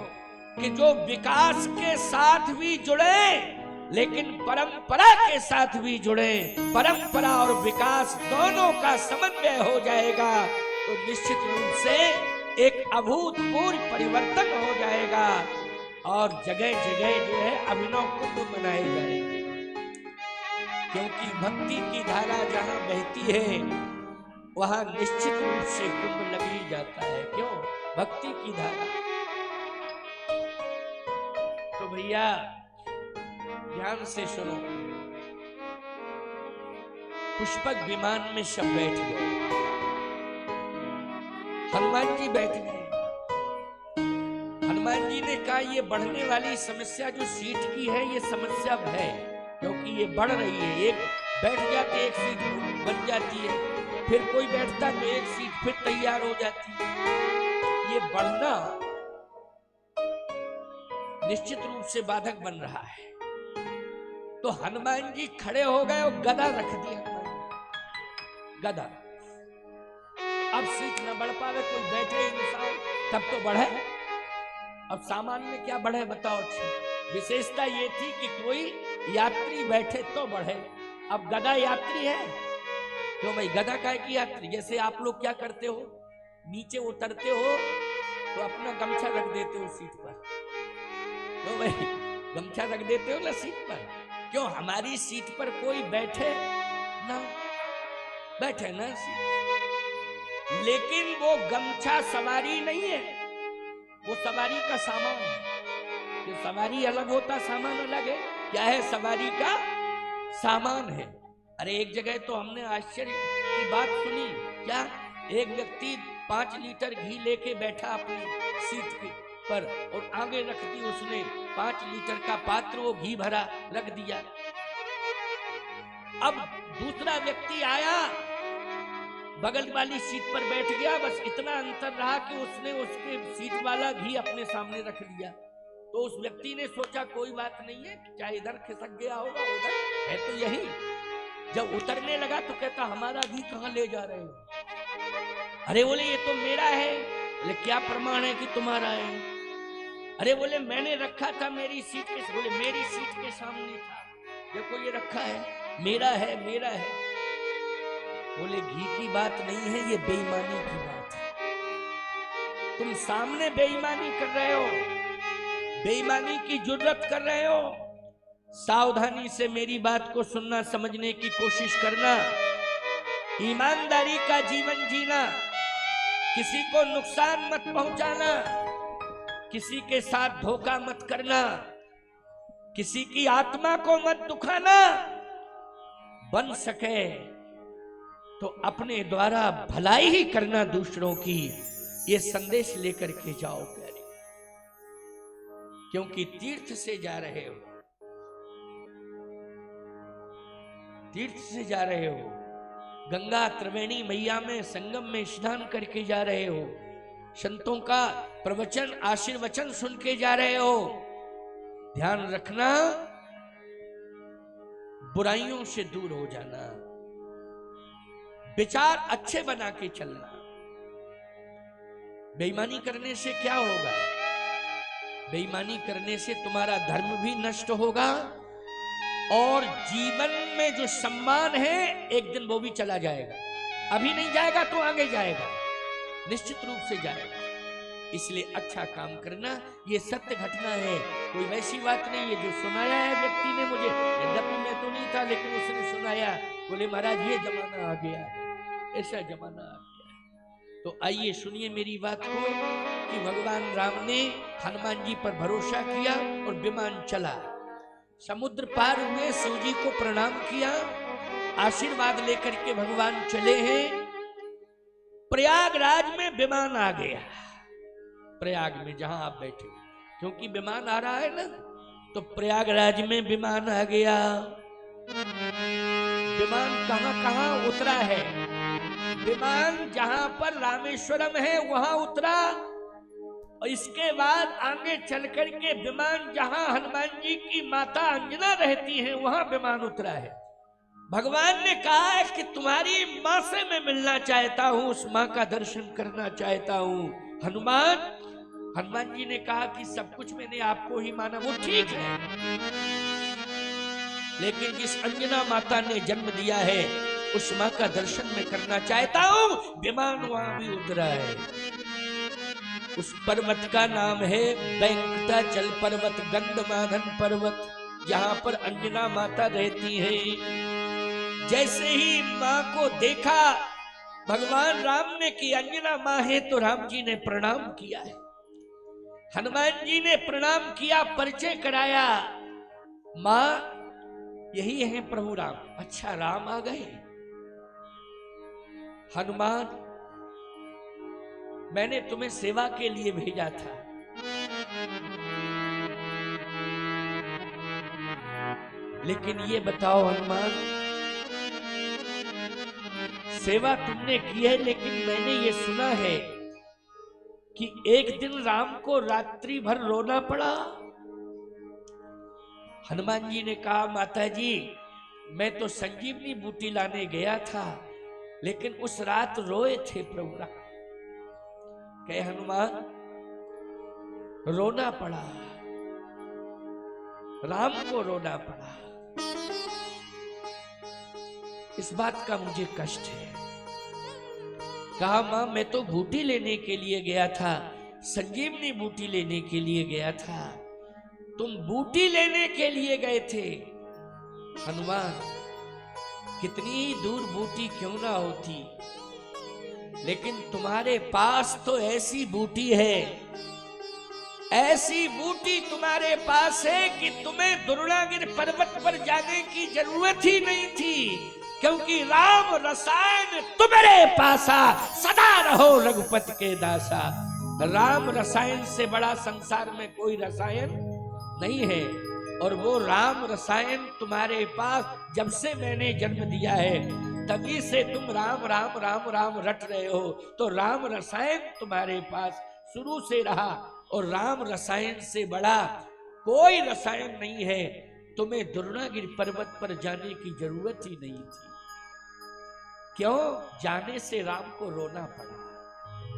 कि जो विकास के साथ भी जुड़े लेकिन परंपरा के साथ भी जुड़े। परंपरा और विकास दोनों का समन्वय हो जाएगा तो निश्चित रूप से एक अभूतपूर्व परिवर्तन हो जाएगा और जगह जगह जो है अभिनव कुंभ मनाए जाएंगे। क्योंकि भक्ति की धारा जहां बहती है वहां निश्चित रूप से कुंभ लग ही जाता है। क्यों? भक्ति की धारा। तो भैया ध्यान से सुनो। पुष्पक विमान में सब बैठ गए, हनुमान जी बैठ गए। हनुमान जी ने कहा ये बढ़ने वाली समस्या जो सीट की है ये समस्या है, क्योंकि ये बढ़ रही है। एक बैठ जाते एक सीट बन जाती है, फिर कोई बैठता तो एक सीट फिर तैयार हो जाती है। ये बढ़ना निश्चित रूप से बाधक बन रहा है। तो हनुमान जी खड़े हो गए और गदा रख दिया। गदा। अब सीट न बढ़ पावे, कोई बैठे इंसान तब तो बढ़े। अब सामान में क्या बढ़े बताओ? अच्छा विशेषता ये थी कि कोई यात्री बैठे तो बढ़े। अब गदा यात्री है तो भाई गदा काय की यात्री। जैसे आप लोग क्या करते हो, नीचे उतरते हो तो अपना गमछा रख देते हो सीट पर, तो भाई गमछा रख देते हो ना सीट पर। क्यों? हमारी सीट पर कोई बैठे ना, बैठे ना सीट। लेकिन वो गमछा सवारी नहीं है, वो सवारी का सामान है। जो सवारी अलग होता सामान अलग है। क्या है? सवारी का सामान है। अरे एक जगह तो हमने आश्चर्य की बात सुनी। क्या? एक व्यक्ति 5 लीटर घी लेके बैठा अपनी सीट के पर और आगे रख दी उसने 5 लीटर का पात्र, वो घी भरा रख दिया। अब दूसरा व्यक्ति आया, बगल वाली सीट पर बैठ गया। बस इतना अंतर रहा कि उसने उसके सीट वाला घी अपने सामने रख लिया। तो उस व्यक्ति ने सोचा कोई बात नहीं है, चाहे इधर खिसक गया होगा, उधर है तो यही। जब उतरने लगा तो कहता हमारा घी कहाँ ले जा रहे हो? अरे बोले ये तो मेरा है। बोले क्या प्रमाण है कि तुम्हारा है? अरे बोले मैंने रखा था मेरी सीट के। बोले मेरी सीट के सामने था, देखो ये रखा है, मेरा है, मेरा है। बोले घी की बात नहीं है, ये बेईमानी की बात है। तुम सामने बेईमानी कर रहे हो, बेईमानी की जुर्रत कर रहे हो। सावधानी से मेरी बात को सुनना, समझने की कोशिश करना। ईमानदारी का जीवन जीना, किसी को नुकसान मत पहुंचाना, किसी के साथ धोखा मत करना, किसी की आत्मा को मत दुखाना। बन सके तो अपने द्वारा भलाई ही करना दूसरों की, ये संदेश लेकर के जाओ प्यारे। क्योंकि तीर्थ से जा रहे हो, तीर्थ से जा रहे हो, गंगा त्रिवेणी मैया में संगम में स्नान करके जा रहे हो, संतों का प्रवचन आशीर्वचन सुन के जा रहे हो। ध्यान रखना, बुराइयों से दूर हो जाना, विचार अच्छे बना के चलना। बेईमानी करने से क्या होगा? बेईमानी करने से तुम्हारा धर्म भी नष्ट होगा और जीवन में जो सम्मान है एक दिन वो भी चला जाएगा। अभी नहीं जाएगा तो आगे जाएगा, निश्चित रूप से जाएगा। इसलिए अच्छा काम करना, ये सत्य घटना है, कोई वैसी बात नहीं है। जो सुनाया है व्यक्ति ने मुझे, यद्यपि मैं तो नहीं था लेकिन उसने सुनाया, बोले महाराज ये जमाना आ गया है, ऐसा जमाना आ गया है। तो आइए सुनिए मेरी बात को कि भगवान राम ने हनुमान जी पर भरोसा किया और विमान चला, समुद्र पार हुए, शिव जी को प्रणाम किया आशीर्वाद लेकर के भगवान चले हैं। प्रयागराज में विमान आ गया, प्रयाग में जहां आप बैठे, क्योंकि विमान आ रहा है ना, तो प्रयागराज में विमान आ गया। विमान कहां कहां उतरा है? विमान जहां पर रामेश्वरम है वहां उतरा, और इसके बाद आगे चल करके विमान जहां हनुमान जी की माता अंजना रहती है वहां विमान उतरा है। भगवान ने कहा है कि तुम्हारी मां से मैं मिलना चाहता हूं, उस मां का दर्शन करना चाहता हूं। हनुमान जी ने कहा कि सब कुछ मैंने आपको ही माना, वो ठीक है, लेकिन जिस अंजना माता ने जन्म दिया है उस मां का दर्शन मैं करना चाहता हूं। विमान वहां भी उतरा है। उस पर्वत का नाम है वेंकटाचल पर्वत, गंधमादन पर्वत, जहां पर अंजना माता रहती है। जैसे ही मां को देखा भगवान राम ने कि अंजना मां है, तो राम जी ने प्रणाम किया है। हनुमान जी ने प्रणाम किया, परिचय कराया, मां यही है प्रभु राम। अच्छा, राम आ गए? हनुमान, मैंने तुम्हें सेवा के लिए भेजा था, लेकिन ये बताओ हनुमान, सेवा तुमने की है, लेकिन मैंने ये सुना है कि एक दिन राम को रात्रि भर रोना पड़ा। हनुमान जी ने कहा, माता जी मैं तो संजीवनी बूटी लाने गया था, लेकिन उस रात रोए थे प्रभु राम। कहे हनुमान, रोना पड़ा, राम को रोना पड़ा, इस बात का मुझे कष्ट है। कहा, मां मैं तो बूटी लेने के लिए गया था, संजीवनी बूटी लेने के लिए गया था, तुम बूटी लेने के लिए गए थे। हनुमान, कितनी ही दूर बूटी क्यों ना होती, लेकिन तुम्हारे पास तो ऐसी बूटी है, ऐसी बूटी तुम्हारे पास है कि तुम्हें द्रोणागिरि पर्वत पर जाने की जरूरत ही नहीं थी, क्योंकि राम रसायन तुम्हारे पासा, सदा रहो रघुपति के दासा। राम रसायन से बड़ा संसार में कोई रसायन नहीं है, और वो राम रसायन तुम्हारे पास जब से मैंने जन्म दिया है, तभी से तुम राम राम राम राम रट रहे हो। तो राम रसायन तुम्हारे पास शुरू से रहा, और राम रसायन से बड़ा कोई रसायन नहीं है। तुम्हें द्रोणागिरि पर्वत पर जाने की जरूरत ही नहीं थी। क्यों? जाने से राम को रोना पड़ा।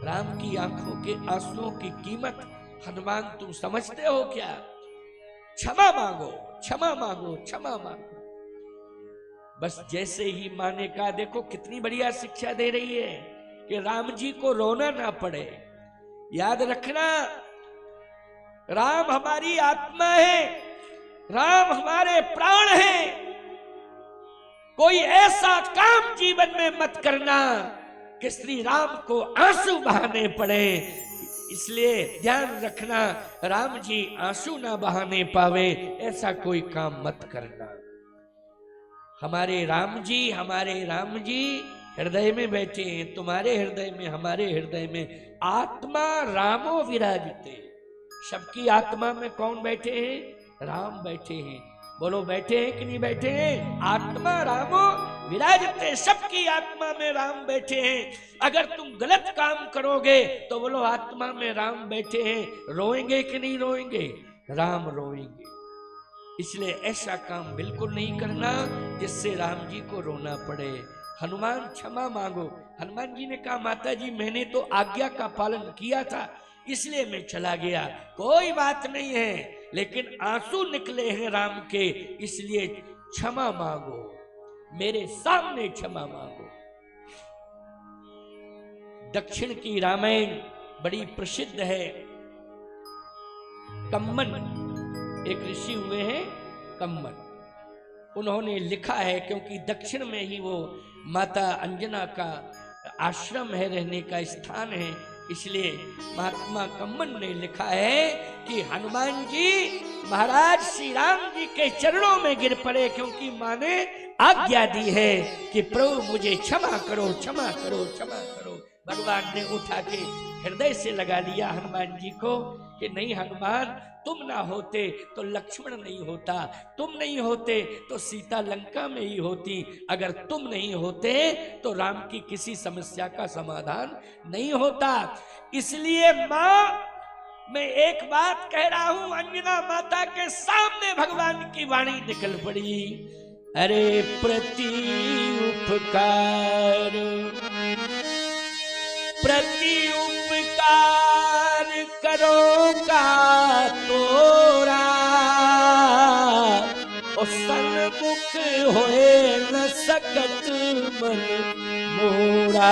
राम की आंखों के आंसुओं की कीमत हनुमान तुम समझते हो क्या? क्षमा मांगो, क्षमा मांगो, क्षमा मांगो। बस जैसे ही मां ने कहा, देखो कितनी बढ़िया शिक्षा दे रही है कि राम जी को रोना ना पड़े। याद रखना, राम हमारी आत्मा है, राम हमारे प्राण हैं। कोई ऐसा काम जीवन में मत करना कि श्री राम को आंसू बहाने पड़े। इसलिए ध्यान रखना, राम जी आंसू ना बहाने पावे, ऐसा कोई काम मत करना। हमारे राम जी हृदय में बैठे हैं, तुम्हारे हृदय में, हमारे हृदय में। आत्मा रामो विराजते। सबकी आत्मा में कौन बैठे हैं? राम बैठे हैं। बोलो, बैठे हैं कि नहीं बैठे हैं? आत्मा रामो विराजते। सबकी आत्मा में राम बैठे हैं। अगर तुम गलत काम करोगे तो बोलो, आत्मा में राम बैठे हैं, रोएंगे कि नहीं रोएंगे? राम रोएंगे। इसलिए ऐसा काम बिल्कुल नहीं करना जिससे राम जी को रोना पड़े। हनुमान, क्षमा मांगो। हनुमान जी ने कहा, माता जी मैंने तो आज्ञा का पालन किया था, इसलिए मैं चला गया। कोई बात नहीं है, लेकिन आंसू निकले हैं राम के, इसलिए क्षमा मांगो, मेरे सामने क्षमा मांगो। दक्षिण की रामायण बड़ी प्रसिद्ध है। कम्मन एक ऋषि हुए हैं, कम्मन। उन्होंने लिखा है, क्योंकि दक्षिण में ही वो माता अंजना का आश्रम है, रहने का स्थान है, इसलिए महात्मा कम्मन ने लिखा है कि हनुमान जी महाराज श्री राम जी के चरणों में गिर पड़े, क्योंकि माँ ने आज्ञा दी है कि प्रभु मुझे क्षमा करो, क्षमा करो, क्षमा करो। भगवान ने उठा के हृदय से लगा लिया हनुमान जी को कि नहीं हनुमान, तुम ना होते तो लक्ष्मण नहीं होता, तुम नहीं होते तो सीता लंका में ही होती, अगर तुम नहीं होते तो राम की किसी समस्या का समाधान नहीं होता। इसलिए माँ, मैं एक बात कह रहा हूं, अंजना माता के सामने भगवान की वाणी निकल पड़ी। अरे प्रति उपकार, प्रति उपकार करो का तोरा, और सन्मुख होए न सकत मन मोरा।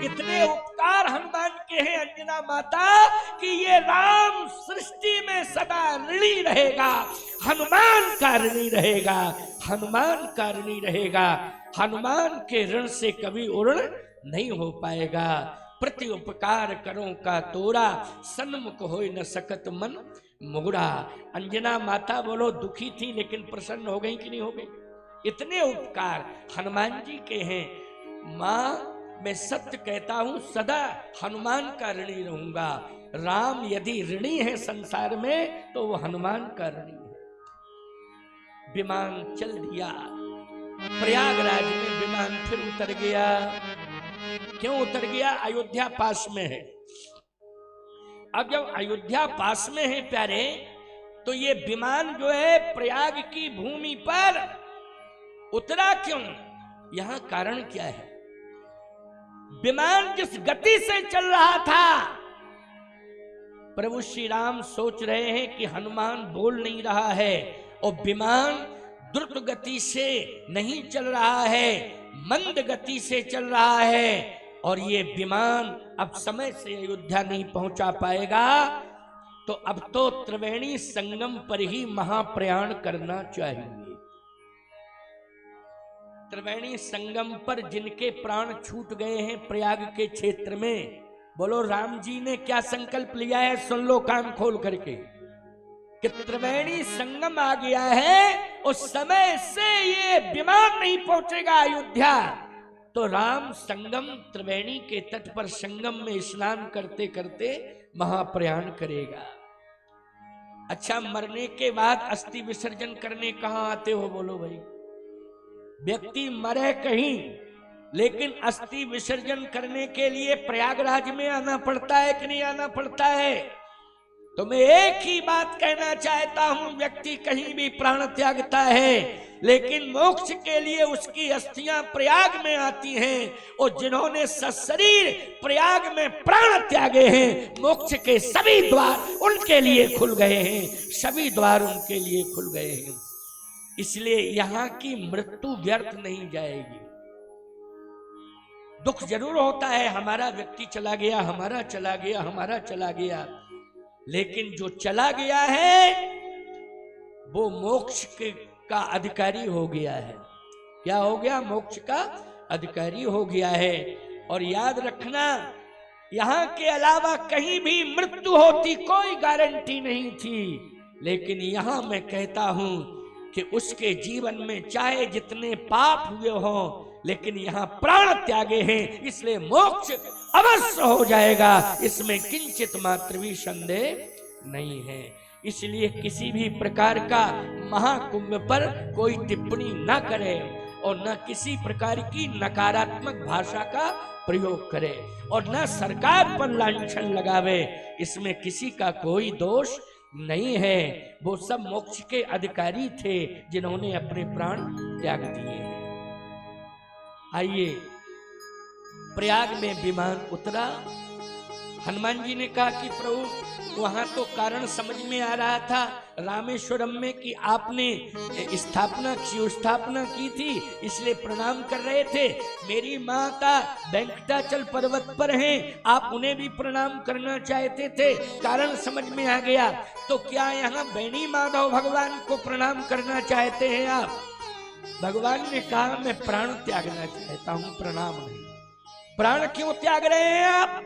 इतने उपकार हनुमान के हैं अंजना माता कि ये राम सृष्टि में सदा ऋणी रहेगा, हनुमान का ऋणी रहेगा, हनुमान का ऋणी रहेगा। हनुमान के ऋण से कभी उर्ण नहीं हो पाएगा। प्रति उपकार करो का तोरा, सन्मुख होए न सकत मन मोरा। अंजना माता बोलो दुखी थी लेकिन प्रसन्न हो गई कि नहीं हो गई? इतने उपकार हनुमान जी के हैं। माँ, मैं सत्य कहता हूं, सदा हनुमान का ऋणी रहूंगा। राम यदि ऋणी है संसार में तो वो हनुमान का ऋणी है। विमान चल दिया, प्रयागराज में विमान फिर उतर गया। क्यों उतर गया? अयोध्या पास में है। अब जब अयोध्या पास में है प्यारे, तो ये विमान जो है प्रयाग की भूमि पर उतरा क्यों? यहां कारण क्या है? विमान जिस गति से चल रहा था, प्रभु श्री राम सोच रहे हैं कि हनुमान बोल नहीं रहा है और विमान द्रुत गति से नहीं चल रहा है, मंद गति से चल रहा है, और ये विमान अब समय से अयोध्या नहीं पहुंचा पाएगा। तो अब तो त्रिवेणी संगम पर ही महाप्रयाण करना चाहिए। त्रिवेणी संगम पर जिनके प्राण छूट गए हैं प्रयाग के क्षेत्र में, बोलो राम जी ने क्या संकल्प लिया है? सुन लो कान खोल करके कि त्रिवेणी संगम आ गया है, उस समय से ये विमान नहीं पहुंचेगा अयोध्या। तो राम संगम त्रिवेणी के तट पर संगम में स्नान करते करते महाप्रयाण करेगा। अच्छा, मरने के बाद अस्थि विसर्जन करने कहां आते हो? बोलो भाई। व्यक्ति मरे कहीं, लेकिन अस्थि विसर्जन करने के लिए प्रयागराज में आना पड़ता है कि नहीं आना पड़ता है? तो मैं एक ही बात कहना चाहता हूं, व्यक्ति कहीं भी प्राण त्यागता है, लेकिन मोक्ष के लिए उसकी अस्थियां प्रयाग में आती हैं। और जिन्होंने सशरीर प्रयाग में प्राण त्यागे हैं, मोक्ष के सभी द्वार उनके लिए खुल गए हैं, सभी द्वार उनके लिए खुल गए हैं। इसलिए यहां की मृत्यु व्यर्थ नहीं जाएगी। दुख जरूर होता है, हमारा व्यक्ति चला गया, हमारा चला गया, हमारा चला गया, लेकिन जो चला गया है वो मोक्ष का अधिकारी हो गया है। क्या हो गया? मोक्ष का अधिकारी हो गया है। और याद रखना, यहां के अलावा कहीं भी मृत्यु होती कोई गारंटी नहीं थी, लेकिन यहां मैं कहता हूं कि उसके जीवन में चाहे जितने पाप हुए हो, लेकिन यहां प्राण त्यागे हैं, इसलिए मोक्ष अवश्य हो जाएगा, इसमें किंचित मात्र भी संदेह नहीं है। इसलिए किसी भी प्रकार का महाकुंभ पर कोई टिप्पणी न करे और न किसी प्रकार की नकारात्मक भाषा का प्रयोग करे और न सरकार पर लांछन लगावे, इसमें किसी का कोई दोष नहीं है। वो सब मोक्ष के अधिकारी थे जिन्होंने अपने प्राण त्याग दिए। आइए, प्रयाग में विमान उतरा। हनुमान जी ने कहा कि प्रभु वहां तो कारण समझ में आ रहा था रामेश्वरम में कि आपने स्थापना की थी, इसलिए प्रणाम कर रहे थे। मेरी माता वेंकटाचल पर्वत पर हैं, आप उन्हें भी प्रणाम करना चाहते थे, कारण समझ में आ गया। तो क्या यहाँ बेनी माधव भगवान को प्रणाम करना चाहते हैं आप? भगवान ने कहा मैं प्राण त्यागना चाहता हूं, प्रणाम नहीं। प्राण क्यों त्याग रहे हैं आप?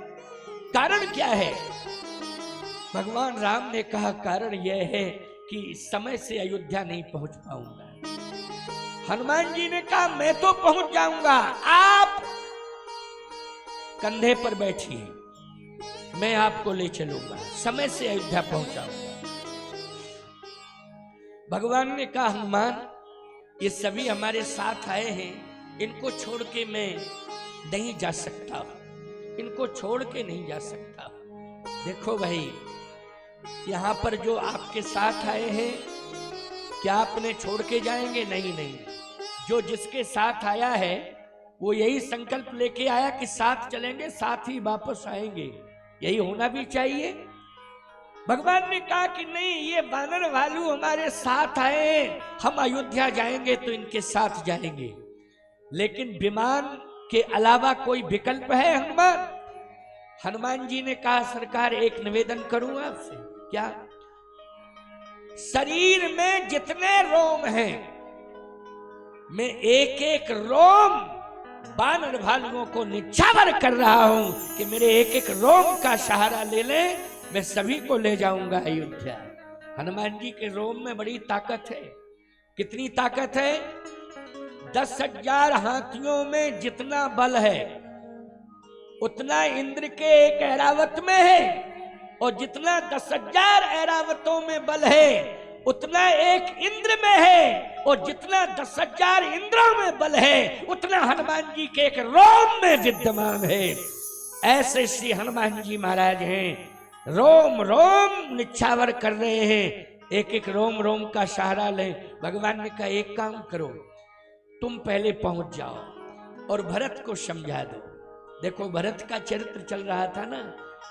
कारण क्या है? भगवान राम ने कहा कारण यह है कि समय से अयोध्या नहीं पहुंच पाऊंगा। हनुमान जी ने कहा मैं तो पहुंच जाऊंगा, आप कंधे पर बैठिए, मैं आपको ले चलूंगा, समय से अयोध्या पहुंचाऊंगा। भगवान ने कहा हनुमान ये सभी हमारे साथ आए हैं, इनको छोड़ के मैं नहीं जा सकता, इनको छोड़ के नहीं जा सकता। देखो भाई, यहां पर जो आपके साथ आए हैं, क्या आपने छोड़ के जाएंगे? नहीं नहीं, जो जिसके साथ आया है वो यही संकल्प लेके आया कि साथ चलेंगे, साथ ही वापस आएंगे, यही होना भी चाहिए। भगवान ने कहा कि नहीं, ये वानर भालू हमारे साथ आए, हम अयोध्या जाएंगे तो इनके साथ जाएंगे, लेकिन विमान के अलावा कोई विकल्प है हनुमान? हनुमान जी ने कहा सरकार एक निवेदन करूं आपसे। क्या? शरीर में जितने रोम हैं, मैं एक एक रोम वानर भालुओं को निछावर कर रहा हूं कि मेरे एक एक रोम का सहारा ले लें, मैं सभी को ले जाऊंगा अयोध्या। हनुमान जी के रोम में बड़ी ताकत है। कितनी ताकत है? 10,000 हाथियों में जितना बल है उतना इंद्र के एक ऐरावत में है, और जितना 10,000 ऐरावतों में बल है उतना एक इंद्र में है, और जितना 10,000 इंद्रों में बल है उतना हनुमान जी के एक रोम में विद्यमान है। ऐसे श्री हनुमान जी महाराज हैं, रोम रोम निछावर कर रहे हैं, एक एक रोम रोम का सहारा लें। भगवान ने कहा एक काम करो, तुम पहले पहुंच जाओ और भरत को समझा दो। देखो भरत का चरित्र चल रहा था ना,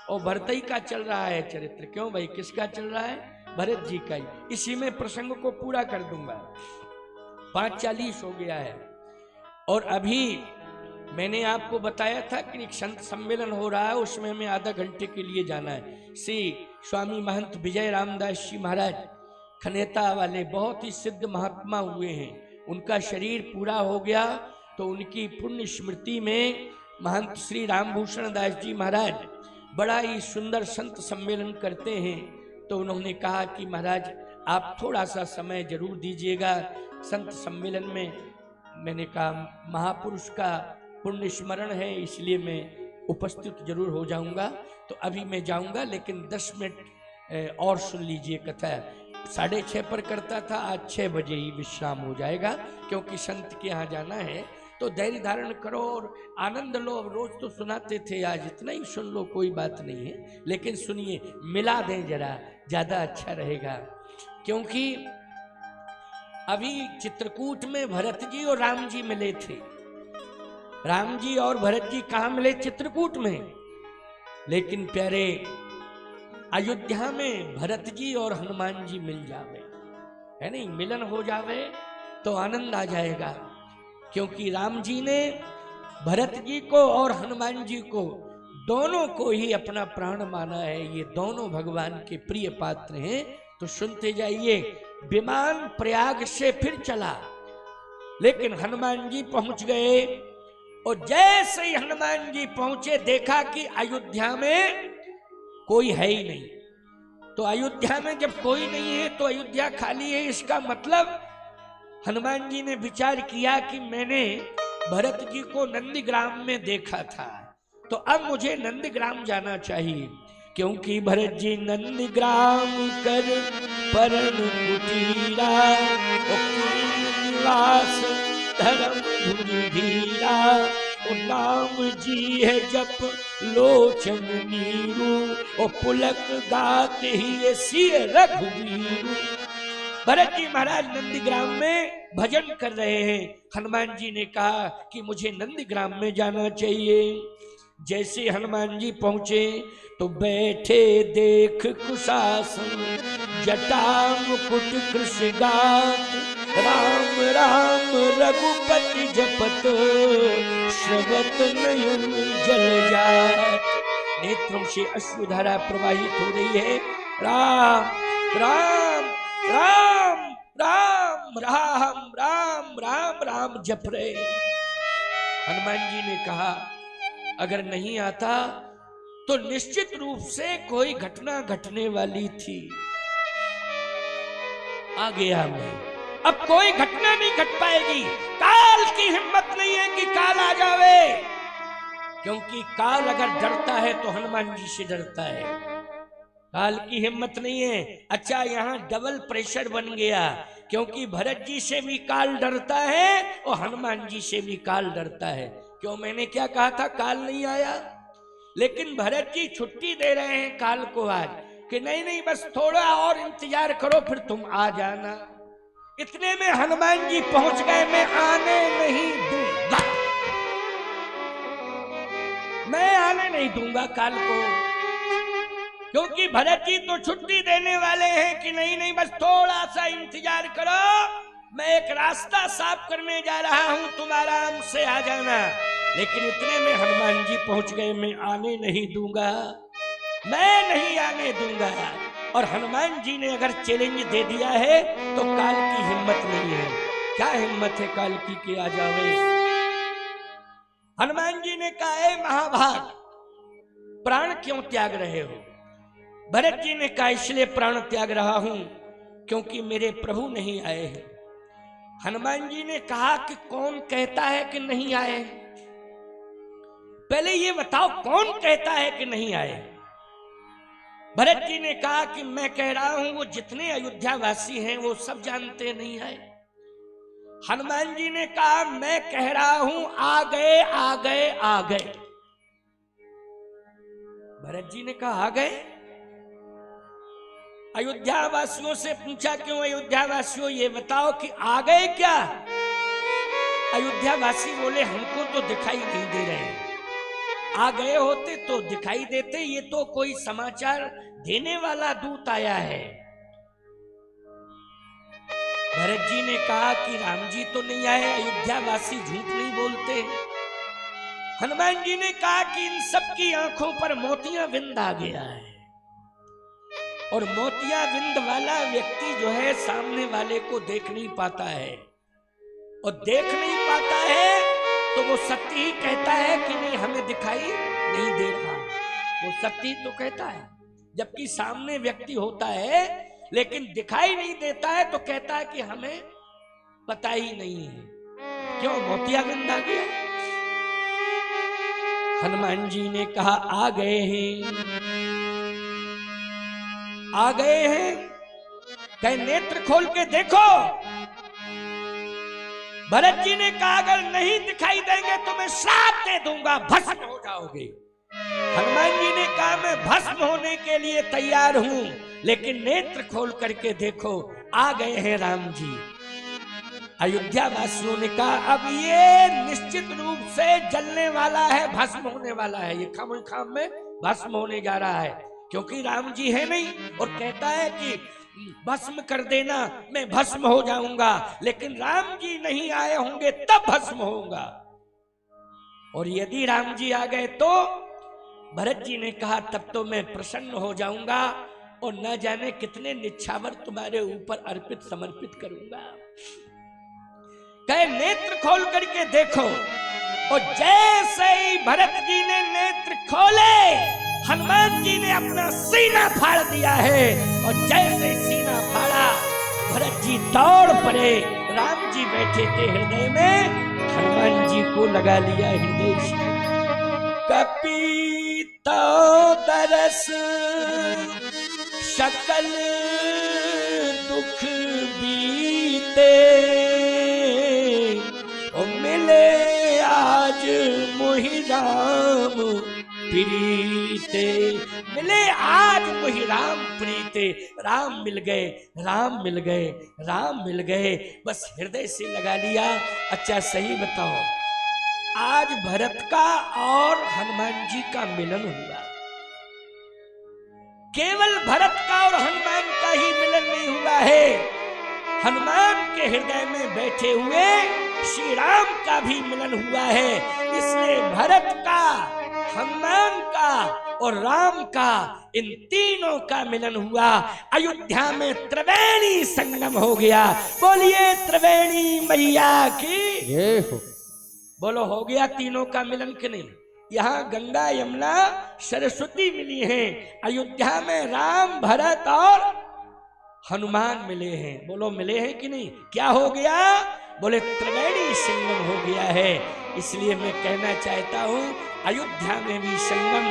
और भरत ही का चल रहा है चरित्र। क्यों भाई, किसका चल रहा है? भरत जी का ही। इसी में प्रसंग को पूरा कर दूंगा। 5:40 हो गया है, और अभी मैंने आपको बताया था कि एक संत सम्मेलन हो रहा है, उसमें हमें आधा घंटे के लिए जाना है। श्री स्वामी महंत विजय रामदास जी महाराज खनेता वाले बहुत ही सिद्ध महात्मा हुए हैं, उनका शरीर पूरा हो गया, तो उनकी पुण्य स्मृति में महंत श्री रामभूषण दास जी महाराज बड़ा ही सुंदर संत सम्मेलन करते हैं। तो उन्होंने कहा कि महाराज आप थोड़ा सा समय जरूर दीजिएगा संत सम्मेलन में। मैंने कहा महापुरुष का पुण्य स्मरण है, इसलिए मैं उपस्थित जरूर हो जाऊंगा। तो अभी मैं जाऊंगा, लेकिन 10 मिनट और सुन लीजिए कथा। 6:30 पर करता था, आज 6 बजे ही विश्राम हो जाएगा, क्योंकि संत के यहाँ जाना है। तो धैर्य धारण करो और आनंद लो। रोज तो सुनाते थे, आज इतना ही सुन लो, कोई बात नहीं है, लेकिन सुनिए, मिला दें जरा, ज्यादा अच्छा रहेगा। क्योंकि अभी चित्रकूट में भरत जी और राम जी मिले थे। राम जी और भरत जी कहाँ मिले? चित्रकूट में। लेकिन प्यारे अयोध्या में भरत जी और हनुमान जी मिल जावे, है नहीं? मिलन हो जावे तो आनंद आ जाएगा। क्योंकि राम जी ने भरत जी को और हनुमान जी को दोनों को ही अपना प्राण माना है। ये दोनों भगवान के प्रिय पात्र हैं। तो सुनते जाइए। विमान प्रयाग से फिर चला, लेकिन हनुमान जी पहुंच गए, और जैसे ही हनुमान जी पहुंचे देखा कि अयोध्या में कोई है ही नहीं। तो अयोध्या में जब कोई नहीं है तो अयोध्या खाली है, इसका मतलब हनुमान जी ने विचार किया कि मैंने भरत जी को नंदीग्राम में देखा था, तो अब मुझे नंदीग्राम जाना चाहिए। क्योंकि भरत जी नंदीग्राम कर परन कुटीरा, निवास धर्म धुनि धीरा, नाम जी है जप लोचन नीरू, और पुलक गात ही सिय रघुवीरू। भरत जी महाराज नंदीग्राम में भजन कर रहे हैं। हनुमान जी ने कहा कि मुझे नंदीग्राम में जाना चाहिए। जैसे हनुमान जी पहुंचे तो बैठे देख कुशासन, जटा मुकुट कृषगात, राम राम रघुपति जपत, श्रवत नयन जल जात। नेत्रों से अश्रुधारा प्रवाहित हो रही है। राम राम राम राम राम राम राम राम जप रहे। हनुमान जी ने कहा अगर नहीं आता तो निश्चित रूप से कोई घटना घटने वाली थी। आ गया मैं, अब कोई घटना नहीं घट पाएगी। काल की हिम्मत नहीं है कि काल आ जावे, क्योंकि काल अगर डरता है तो हनुमान जी से डरता है। काल की हिम्मत नहीं है। अच्छा, यहां डबल प्रेशर बन गया, क्योंकि भरत जी से भी काल डरता है और हनुमान जी से भी काल डरता है। क्यों? मैंने क्या कहा था? काल नहीं आया, लेकिन भरत जी छुट्टी दे रहे हैं काल को आज कि नहीं नहीं बस थोड़ा और इंतजार करो फिर तुम आ जाना। इतने में हनुमान जी पहुंच गए। मैं आने नहीं दूंगा, मैं आने नहीं दूंगा काल को, क्योंकि भरत जी तो छुट्टी देने वाले हैं कि नहीं नहीं बस थोड़ा सा इंतजार करो, मैं एक रास्ता साफ करने जा रहा हूं, तुम आराम से आ जाना। लेकिन इतने में हनुमान जी पहुंच गए। मैं आने नहीं दूंगा, मैं नहीं आने दूंगा। और हनुमान जी ने अगर चैलेंज दे दिया है तो काल की हिम्मत नहीं है। क्या हिम्मत है काल की कि आ जावे? हनुमान जी ने कहा, है महाभाग, प्राण क्यों त्याग रहे हो? भरत जी ने कहा, इसलिए प्राण त्याग रहा हूं क्योंकि मेरे प्रभु नहीं आए हैं। हनुमान जी ने कहा कि कौन कहता है कि नहीं आए? पहले ये बताओ कौन कहता है कि नहीं आए? भरत जी ने कहा कि मैं कह रहा हूं, वो जितने अयोध्या वासी हैं वो सब जानते नहीं आए। हनुमान जी ने कहा, मैं कह रहा हूं आ गए आ गए आ गए। भरत जी ने कहा आ गए? अयोध्या वासियों से पूछा, क्यों अयोध्या वासियों ये बताओ कि आ गए क्या? अयोध्या वासी बोले, हमको तो दिखाई नहीं दे रहे। आ गए होते तो दिखाई देते, ये तो कोई समाचार देने वाला दूत आया है। भरत जी ने कहा कि राम जी तो नहीं आए, अयोध्या वासी झूठ नहीं बोलते। हनुमान जी ने कहा कि इन सब की आंखों पर मोतिया बिंद आ गया है, और मोतिया बिंद वाला व्यक्ति जो है सामने वाले को देख नहीं पाता है, और देख नहीं पाता है तो वो सत्य ही कहता है कि नहीं हमें दिखाई नहीं दे रहा। वो सत्य तो कहता है, जबकि सामने व्यक्ति होता है लेकिन दिखाई नहीं देता है तो कहता है कि हमें पता ही नहीं है। क्यों? मोतिया बिंद आ गया। हनुमान जी ने कहा आ गए हैं, आ गए हैं। कहे नेत्र खोल के देखो। भरत जी ने कहा अगर नहीं दिखाई देंगे तो मैं श्राप दे दूंगा, भस्म हो जाओगे। हनुमान जी ने कहा मैं भस्म होने के लिए तैयार हूं, लेकिन नेत्र खोल करके देखो, आ गए हैं राम जी। अयोध्या वासियों ने कहा अब ये निश्चित रूप से जलने वाला है, भस्म होने वाला है, ये खाम खाम में भस्म होने जा रहा है, क्योंकि राम जी है नहीं और कहता है कि भस्म कर देना, मैं भस्म हो जाऊंगा, लेकिन राम जी नहीं आए होंगे तब भस्म होऊंगा। और यदि राम जी आ गए तो भरत जी ने कहा तब तो मैं प्रसन्न हो जाऊंगा और न जाने कितने निछावर तुम्हारे ऊपर अर्पित समर्पित करूंगा। कहे नेत्र खोल करके देखो। और जैसे ही भरत जी ने नेत्र खोले, हनुमान जी ने अपना सीना फाड़ दिया है, और जैसे सीना फाड़ा भरत जी दौड़ पड़े। राम जी बैठे थे हृदय में, हनुमान जी को लगा लिया हृदय से। कपीता तरस सकल दुख बीते, और मिले आज मोहि राम प्रीते। मिले आज मोहि राम प्रीते। राम मिल गए, राम मिल गए, राम मिल गए, बस हृदय से लगा लिया। अच्छा सही बताओ, आज भरत का और हनुमान जी का मिलन हुआ। केवल भरत का और हनुमान का ही मिलन नहीं हुआ है, हनुमान के हृदय में बैठे हुए श्री राम का भी मिलन हुआ है। इसलिए भरत का, हनुमान का और राम का, इन तीनों का मिलन हुआ। अयोध्या में त्रिवेणी संगम हो गया। बोलिए त्रिवेणी मैया की। बोलो हो गया तीनों का मिलन कि नहीं? यहाँ गंगा यमुना सरस्वती मिली हैं। अयोध्या में राम, भरत और हनुमान मिले हैं। बोलो मिले हैं कि नहीं? क्या हो गया? बोले त्रिवेणी संगम हो गया है। इसलिए मैं कहना चाहता हूं अयोध्या में भी संगम,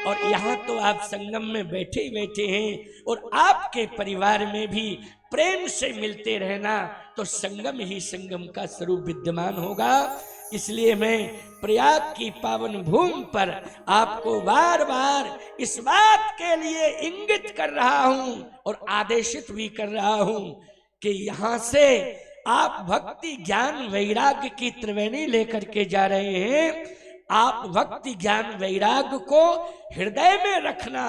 और यहाँ तो आप संगम में बैठे ही बैठे हैं, और आपके परिवार में भी प्रेम से मिलते रहना, तो संगम ही संगम का स्वरूप विद्यमान होगा। इसलिए मैं प्रयाग की पावन भूमि पर आपको बार बार इस बात के लिए इंगित कर रहा हूं और आदेशित भी कर रहा हूं कि यहां से आप भक्ति ज्ञान वैराग्य की त्रिवेणी लेकर के जा रहे हैं। आप भक्ति ज्ञान वैराग्य को हृदय में रखना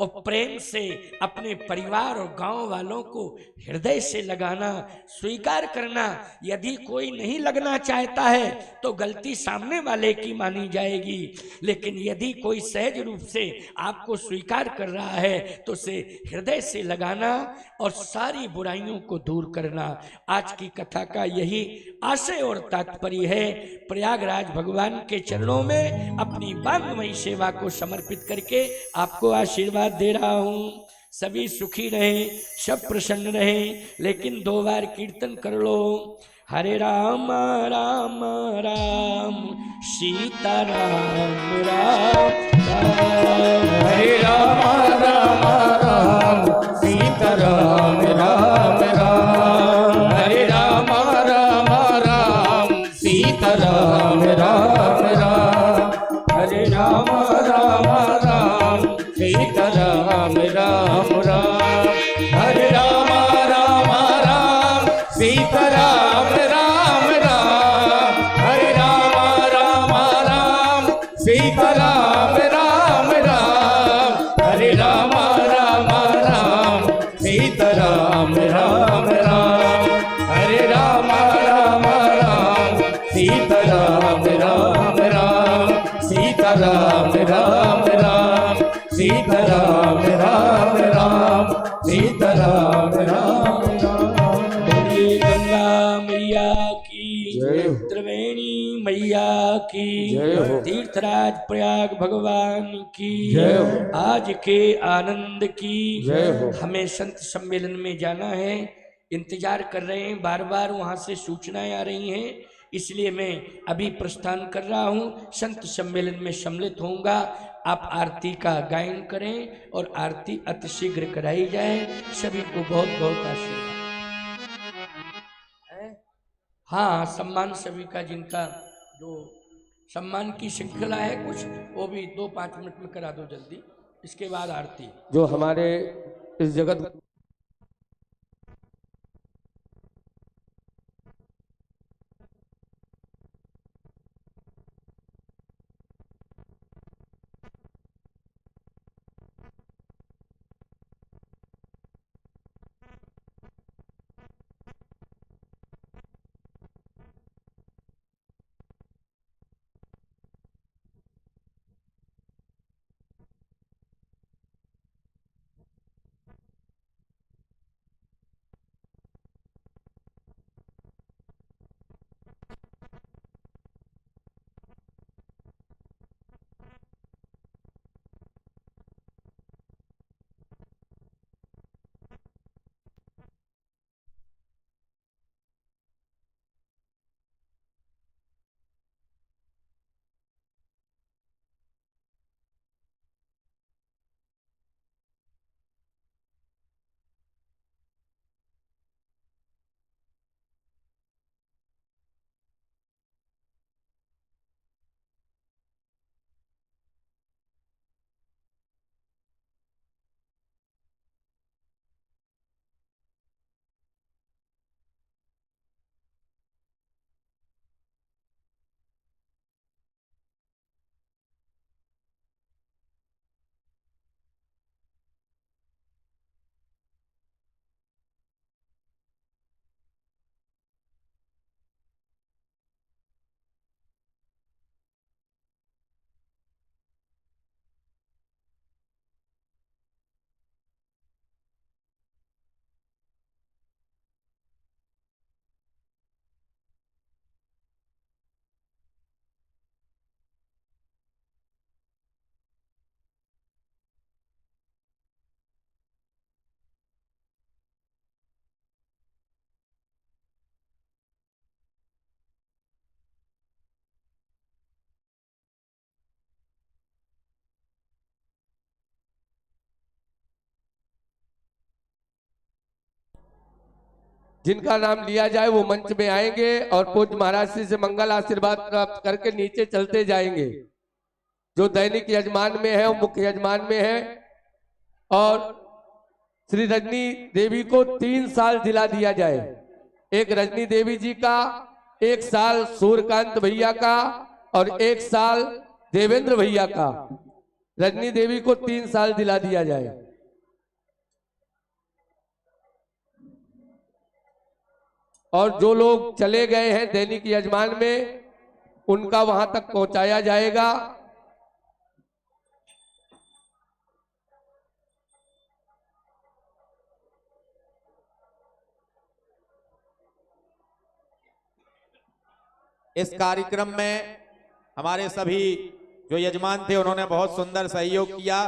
और प्रेम से अपने परिवार और गांव वालों को हृदय से लगाना, स्वीकार करना। यदि कोई नहीं लगना चाहता है तो गलती सामने वाले की मानी जाएगी, लेकिन यदि कोई सहज रूप से आपको स्वीकार कर रहा है तो उसे हृदय से लगाना और सारी बुराइयों को दूर करना। आज की कथा का यही आशय और तात्पर्य है। प्रयागराज भगवान के चरणों में अपनी वांगमयी सेवा को समर्पित करके आपको आशीर्वाद दे रहा हूं। सभी सुखी रहें, सब प्रसन्न रहें, लेकिन 2 बार कीर्तन कर लो। हरे राम राम राम सीता राम राम राम, हरे राम राम राम सीता राम राम राम, हरे राम राम राम सीता राम राम राम, हरे राम राम राम सीता राम राम राम, हरे राम राम राम सीता राम राम राम, हरे राम राम राम सीता राम राम राम, हरे राम राम राम सीता राम राम राम, हरे राम राम राम सीता राम राम राम, सीता राम राम राम सीता राम राम राम, सीता राम राम राम। बोलिए गंगा मैया की जय हो। त्रिवेणी मैया की जय हो। तीर्थराज प्रयाग भगवान की जय हो। आज के आनंद की जय हो। हमें संत सम्मेलन में जाना है, इंतजार कर रहे हैं, बार बार वहां से सूचनाएं आ रही हैं, इसलिए मैं अभी प्रस्थान कर रहा हूं। संत सम्मेलन में सम्मिलित होऊंगा। आप आरती का गायन करें और आरती अतिशीघ्र कराई जाए। सभी को बहुत बहुत आशीर्वाद। हाँ, सम्मान सभी का, जिनका जो सम्मान की श्रृंखला है कुछ, वो भी 2-5 मिनट में करा दो जल्दी, इसके बाद आरती। जो हमारे इस जगत जिनका नाम लिया जाए वो मंच में आएंगे और पूज्य महाराज श्री से मंगल आशीर्वाद प्राप्त करके नीचे चलते जाएंगे। जो दैनिक यजमान में है वो मुख्य यजमान में है। और श्री रजनी देवी को 3 साल दिला दिया जाए। एक रजनी देवी जी का, 1 साल सूर्यकांत भैया का और 1 साल देवेंद्र भैया का। रजनी देवी को 3 साल दिला दिया जाए। और जो लोग चले गए हैं दैनिक यजमान में, उनका वहां तक पहुंचाया जाएगा। इस कार्यक्रम में हमारे सभी जो यजमान थे उन्होंने बहुत सुंदर सहयोग किया,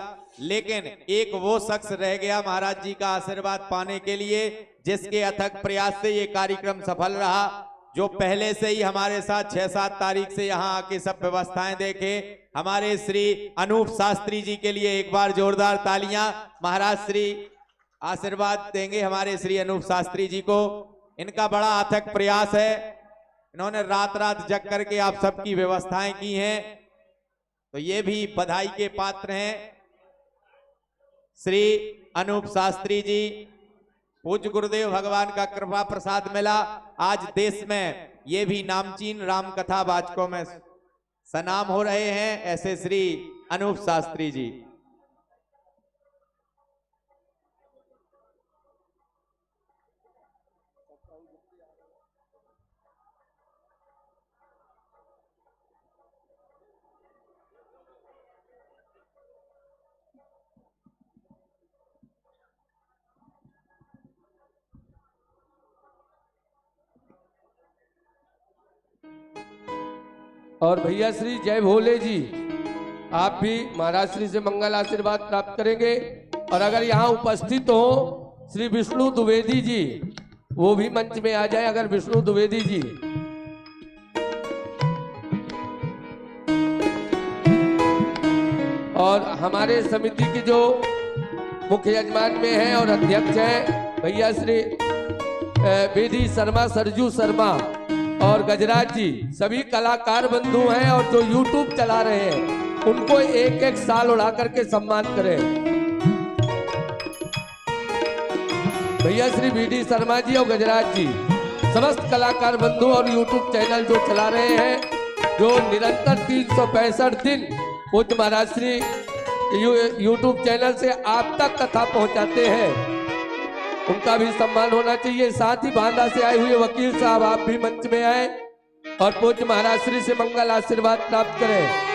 लेकिन एक वो शख्स रह गया महाराज जी का आशीर्वाद पाने के लिए, जिसके अथक प्रयास से ये कार्यक्रम सफल रहा। जो पहले से ही हमारे साथ 6-7 तारीख से यहाँ आके सब व्यवस्थाएं देखे, हमारे श्री अनूप शास्त्री जी के लिए एक बार जोरदार तालियां। महाराज श्री आशीर्वाद देंगे हमारे श्री अनूप शास्त्री जी को। इनका बड़ा अथक प्रयास है, इन्होंने रात रात जग करके आप सबकी व्यवस्थाएं की हैं, तो ये भी बधाई के पात्र हैं। श्री अनूप शास्त्री जी, पूज्य गुरुदेव भगवान का कृपा प्रसाद मिला, आज देश में ये भी नामचीन राम कथा वाचकों में सनाम हो रहे हैं, ऐसे श्री अनूप शास्त्री जी। और भैया श्री जय भोले जी, आप भी महाराज श्री से मंगल आशीर्वाद प्राप्त करेंगे। और अगर यहाँ उपस्थित हो श्री विष्णु द्विवेदी जी, वो भी मंच में आ जाए। अगर विष्णु द्विवेदी जी, और हमारे समिति की जो मुख्य यजमान में है और अध्यक्ष हैं भैया श्री बेदी शर्मा, सरजू शर्मा और गजराज जी, सभी कलाकार बंधु हैं और जो YouTube चला रहे हैं उनको 1-1 साल उड़ा करके सम्मान करें। भैया श्री बीडी शर्मा जी और गजराज जी, समस्त कलाकार बंधु और YouTube चैनल जो चला रहे हैं, जो निरंतर 365 दिन पूज्य महाराज श्री YouTube चैनल से आप तक कथा पहुंचाते हैं, उनका भी सम्मान होना चाहिए। साथ ही बांदा से आए हुए वकील साहब, आप भी मंच में आए और पूज्य महाराज श्री से मंगल आशीर्वाद प्राप्त करें।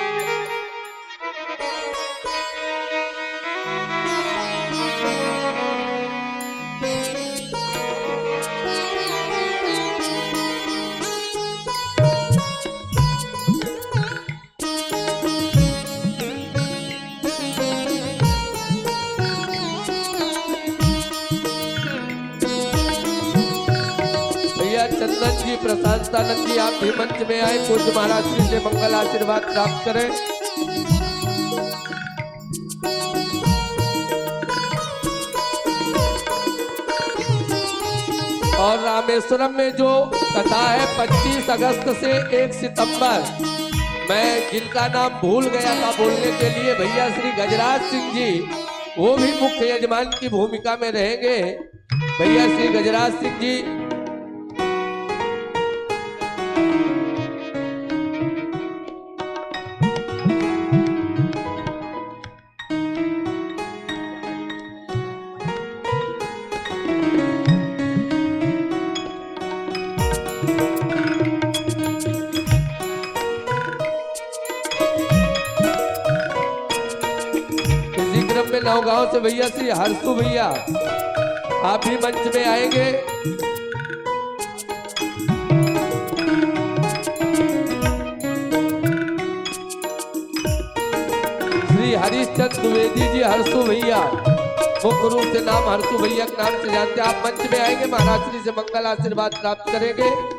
चंदन जी, प्रशांतानंद जी, आप भी मंच में आए, पूज्य महाराज श्री से मंगल आशीर्वाद प्राप्त करें। और रामेश्वरम में जो कथा है 25 अगस्त से 1 सितंबर, मैं जिनका नाम भूल गया था बोलने के लिए, भैया श्री गजराज सिंह जी, वो भी मुख्य यजमान की भूमिका में रहेंगे। भैया श्री गजराज सिंह जी, नौगांव से भैया श्री हर्षु भैया, आप भी मंच में आएंगे। श्री हरिश्चंद्र द्विवेदी जी, हर्षु भैया, मुख्य रूप से नाम हर्षु भैया के नाम से जानते हैं, आप मंच में आएंगे, महाराज श्री से मंगल आशीर्वाद प्राप्त करेंगे।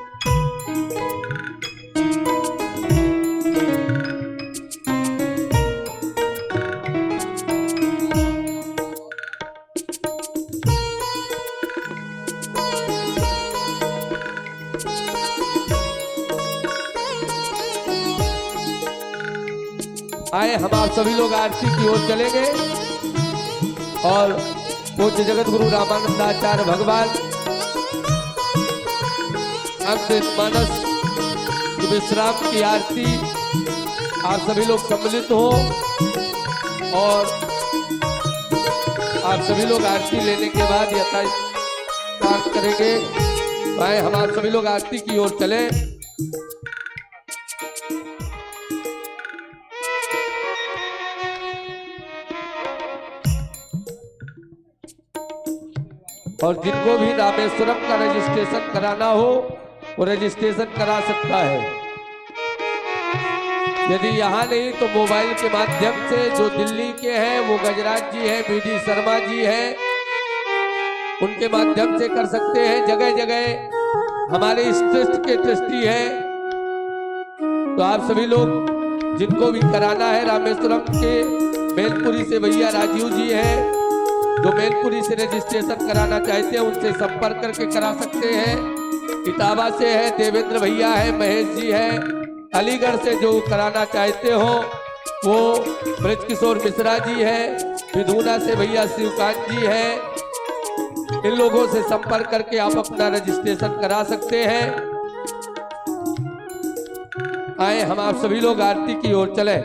आए हम आप सभी लोग आरती की ओर चलेंगे और पूज्य जगत गुरु रामानंदाचार्य भगवान अंतिम मानस विश्राम की आरती आप सभी लोग सम्मिलित हो और आप सभी लोग आरती लेने के बाद यथा प्राप्त करेंगे। आए हम आप सभी लोग आरती की ओर चले। और जिनको भी रामेश्वरम का रजिस्ट्रेशन कराना हो वो रजिस्ट्रेशन करा सकता है। यदि यहाँ नहीं तो मोबाइल के माध्यम से जो दिल्ली के हैं वो गजराज जी हैं, बीडी शर्मा जी हैं, उनके माध्यम से कर सकते हैं। जगह जगह हमारे इस ट्रस्ट के ट्रस्टी हैं, तो आप सभी लोग जिनको भी कराना है, रामेश्वरम के मैनपुरी से भैया राजीव जी हैं जो मैनपुरी से रजिस्ट्रेशन कराना चाहते हैं, उनसे संपर्क करके करा सकते हैं। इटावा से है देवेंद्र भैया है, महेश जी है। अलीगढ़ से जो कराना चाहते हो वो ब्रज किशोर मिश्रा जी है। विधूना से भैया शिवकांत जी है। इन लोगों से संपर्क करके आप अपना रजिस्ट्रेशन करा सकते हैं। आए हम आप सभी लोग आरती की ओर चले।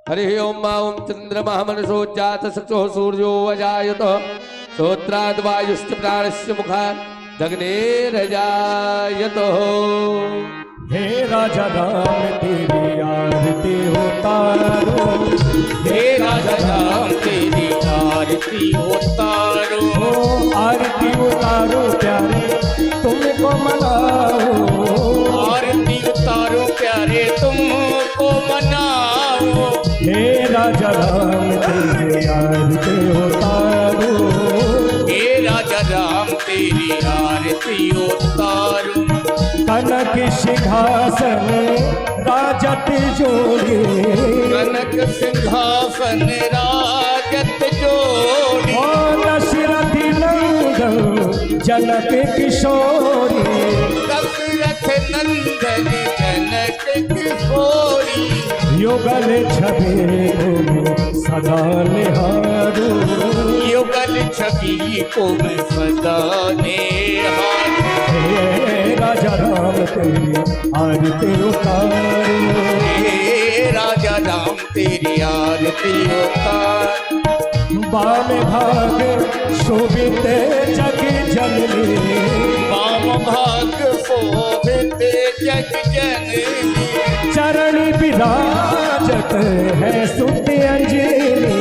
हरि ओम ओम चंद्रमा मनसो जात सचो सूर्यो अजायत श्रोत्राद वायुश्च प्राणस्य मुखात् दग्नेरजायत। हे राजा राम तेरी आरती उतारो, हे राजा राम तेरी आरती उतारो, आरती उतारो प्यारे तुमको मनाओ, आरती उतारो प्यारे तुमको मनाओ। हे राजा राम तेरी आरती उतारो, हे राजा राम तेरी आरती उतारो। कनक सिंहासन राजत जोड़े, कनक सिंहासन राजत जोड़ी, ओ दशरथी नंदन जनक किशोरी, दशरथ नंदन जनक किशोरी। युगल छवि को सदा निहारो, युगल छवि को मैं सदा निहारूं। हे राजा राम तेरी आरती उतारो, हे राजा राम तेरी आरती उतारो। बाम भाग शोभित जग जननी, वाम भाग शोभित जग जननी, चरण विराजत है सुत अंजनी,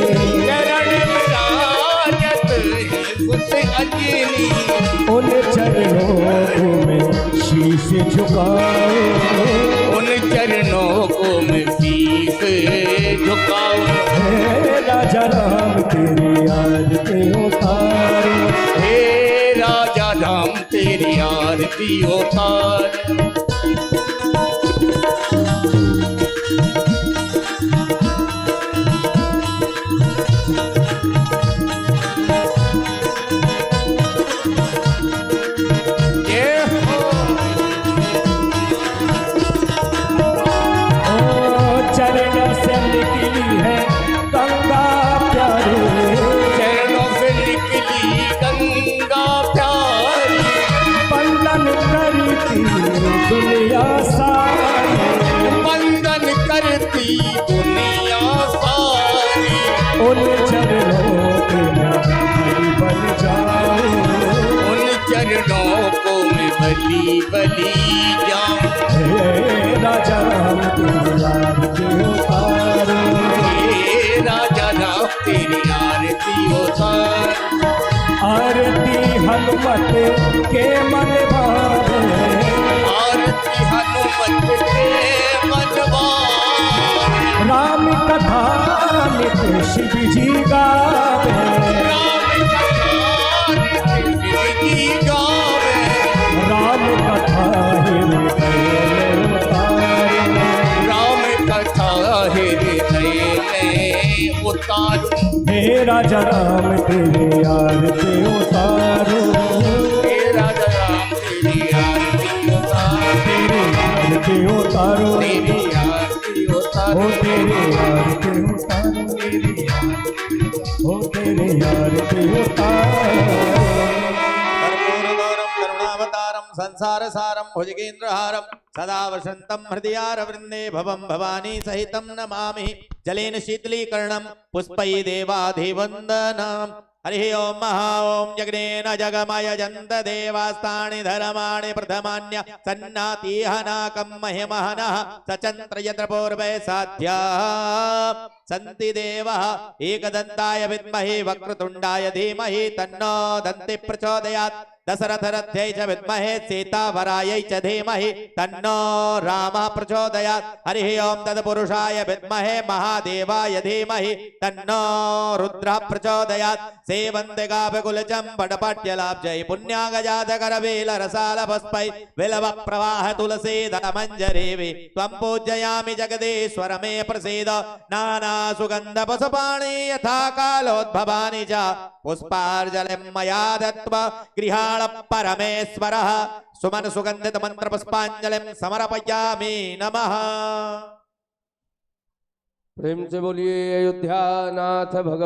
चरण विराजत है सुत अंजनी। उन चरणों में शीश झुकाओ, उन चरणों को मैं शीश झुकाऊं। हे राजा राम तेरी आरती उतारो, हे राजा राम तेरी आरती उतारो। चरणों से निकली है गंगा प्यारी, चरणों से निकली गंगा प्यारी, बंधन करती दुनिया सारी, बंधन करती दुनिया सारी। उन चरणों के बलि बन जाओ, उन चरणों को मैं बलि बलि जाऊं। हे राजा राम तेरी आरती उतारो, हे राजा राम तेरी आरती उतारो। आरती हनुमत के मन भावे, आरती हनुमत के मन भावे, राम कथा नित शिव जी गावे, राम कथा नित शिव जी गावे, राम कथा हृदय उतारे, राम कथा हृदय में उतारूं। हे राजा राम तेरी आरती उतारो, हे राजा राम तेरी आरती उतारो, तेरी आरती उतारो, तेरी आरती उतारो। हो तेरे यार के उतारो मेरी यार, हो तेरे यार के उतारो। कर्पूरगौरं करुणावतारं संसार सारं भुजगेन्द्रहारं सदा वसन्तं हृदयारवृन्दे भवं भवानी सहितं नमामि। जलेन शीतलीकरणं पुष्पै देवाधिवन्दनम्। हरि ओम महा ओम यज्ञेन जगमय जन्त देवास्तानि धर्माणि प्रथमान्य सन्नातिहनाकं महिमहनः सचन्द्र यत्र पूर्वे साध्या सन्ति देवः। एकदन्ताय विद्महे वक्रतुण्डाय धीमहि तन्नो दन्ति प्रचोदयात्। दशरथरथ्यै च विद्महे सीतावरायै च धीमहि तन्नो रामः प्रचोदयात्। हरि ओम तत्पुरुषाय विद्महे महादेवाय धीमहि तन्नो रुद्रः प्रचोदयात्। सेवन्तिकाभिकुलजं वटपट्यलाब्जै पुण्यागजातकरवेलरसालभस्मै विलवप्रवाह तुलसीदलमञ्जरीवि त्वं पूजयामि जगदीश्वर मे प्रसीद। नानासुगन्धपशुपाणि यथा कालोद्भवानि च पुष्पार्जलिं मया दत्त्वा गृहाण परमेश्वरः। सुमन सुगन्धित मंत्र पुष्पांजलिं समर्पयामि नमः। प्रेम से बोलिए अयोध्या नाथ भगवान।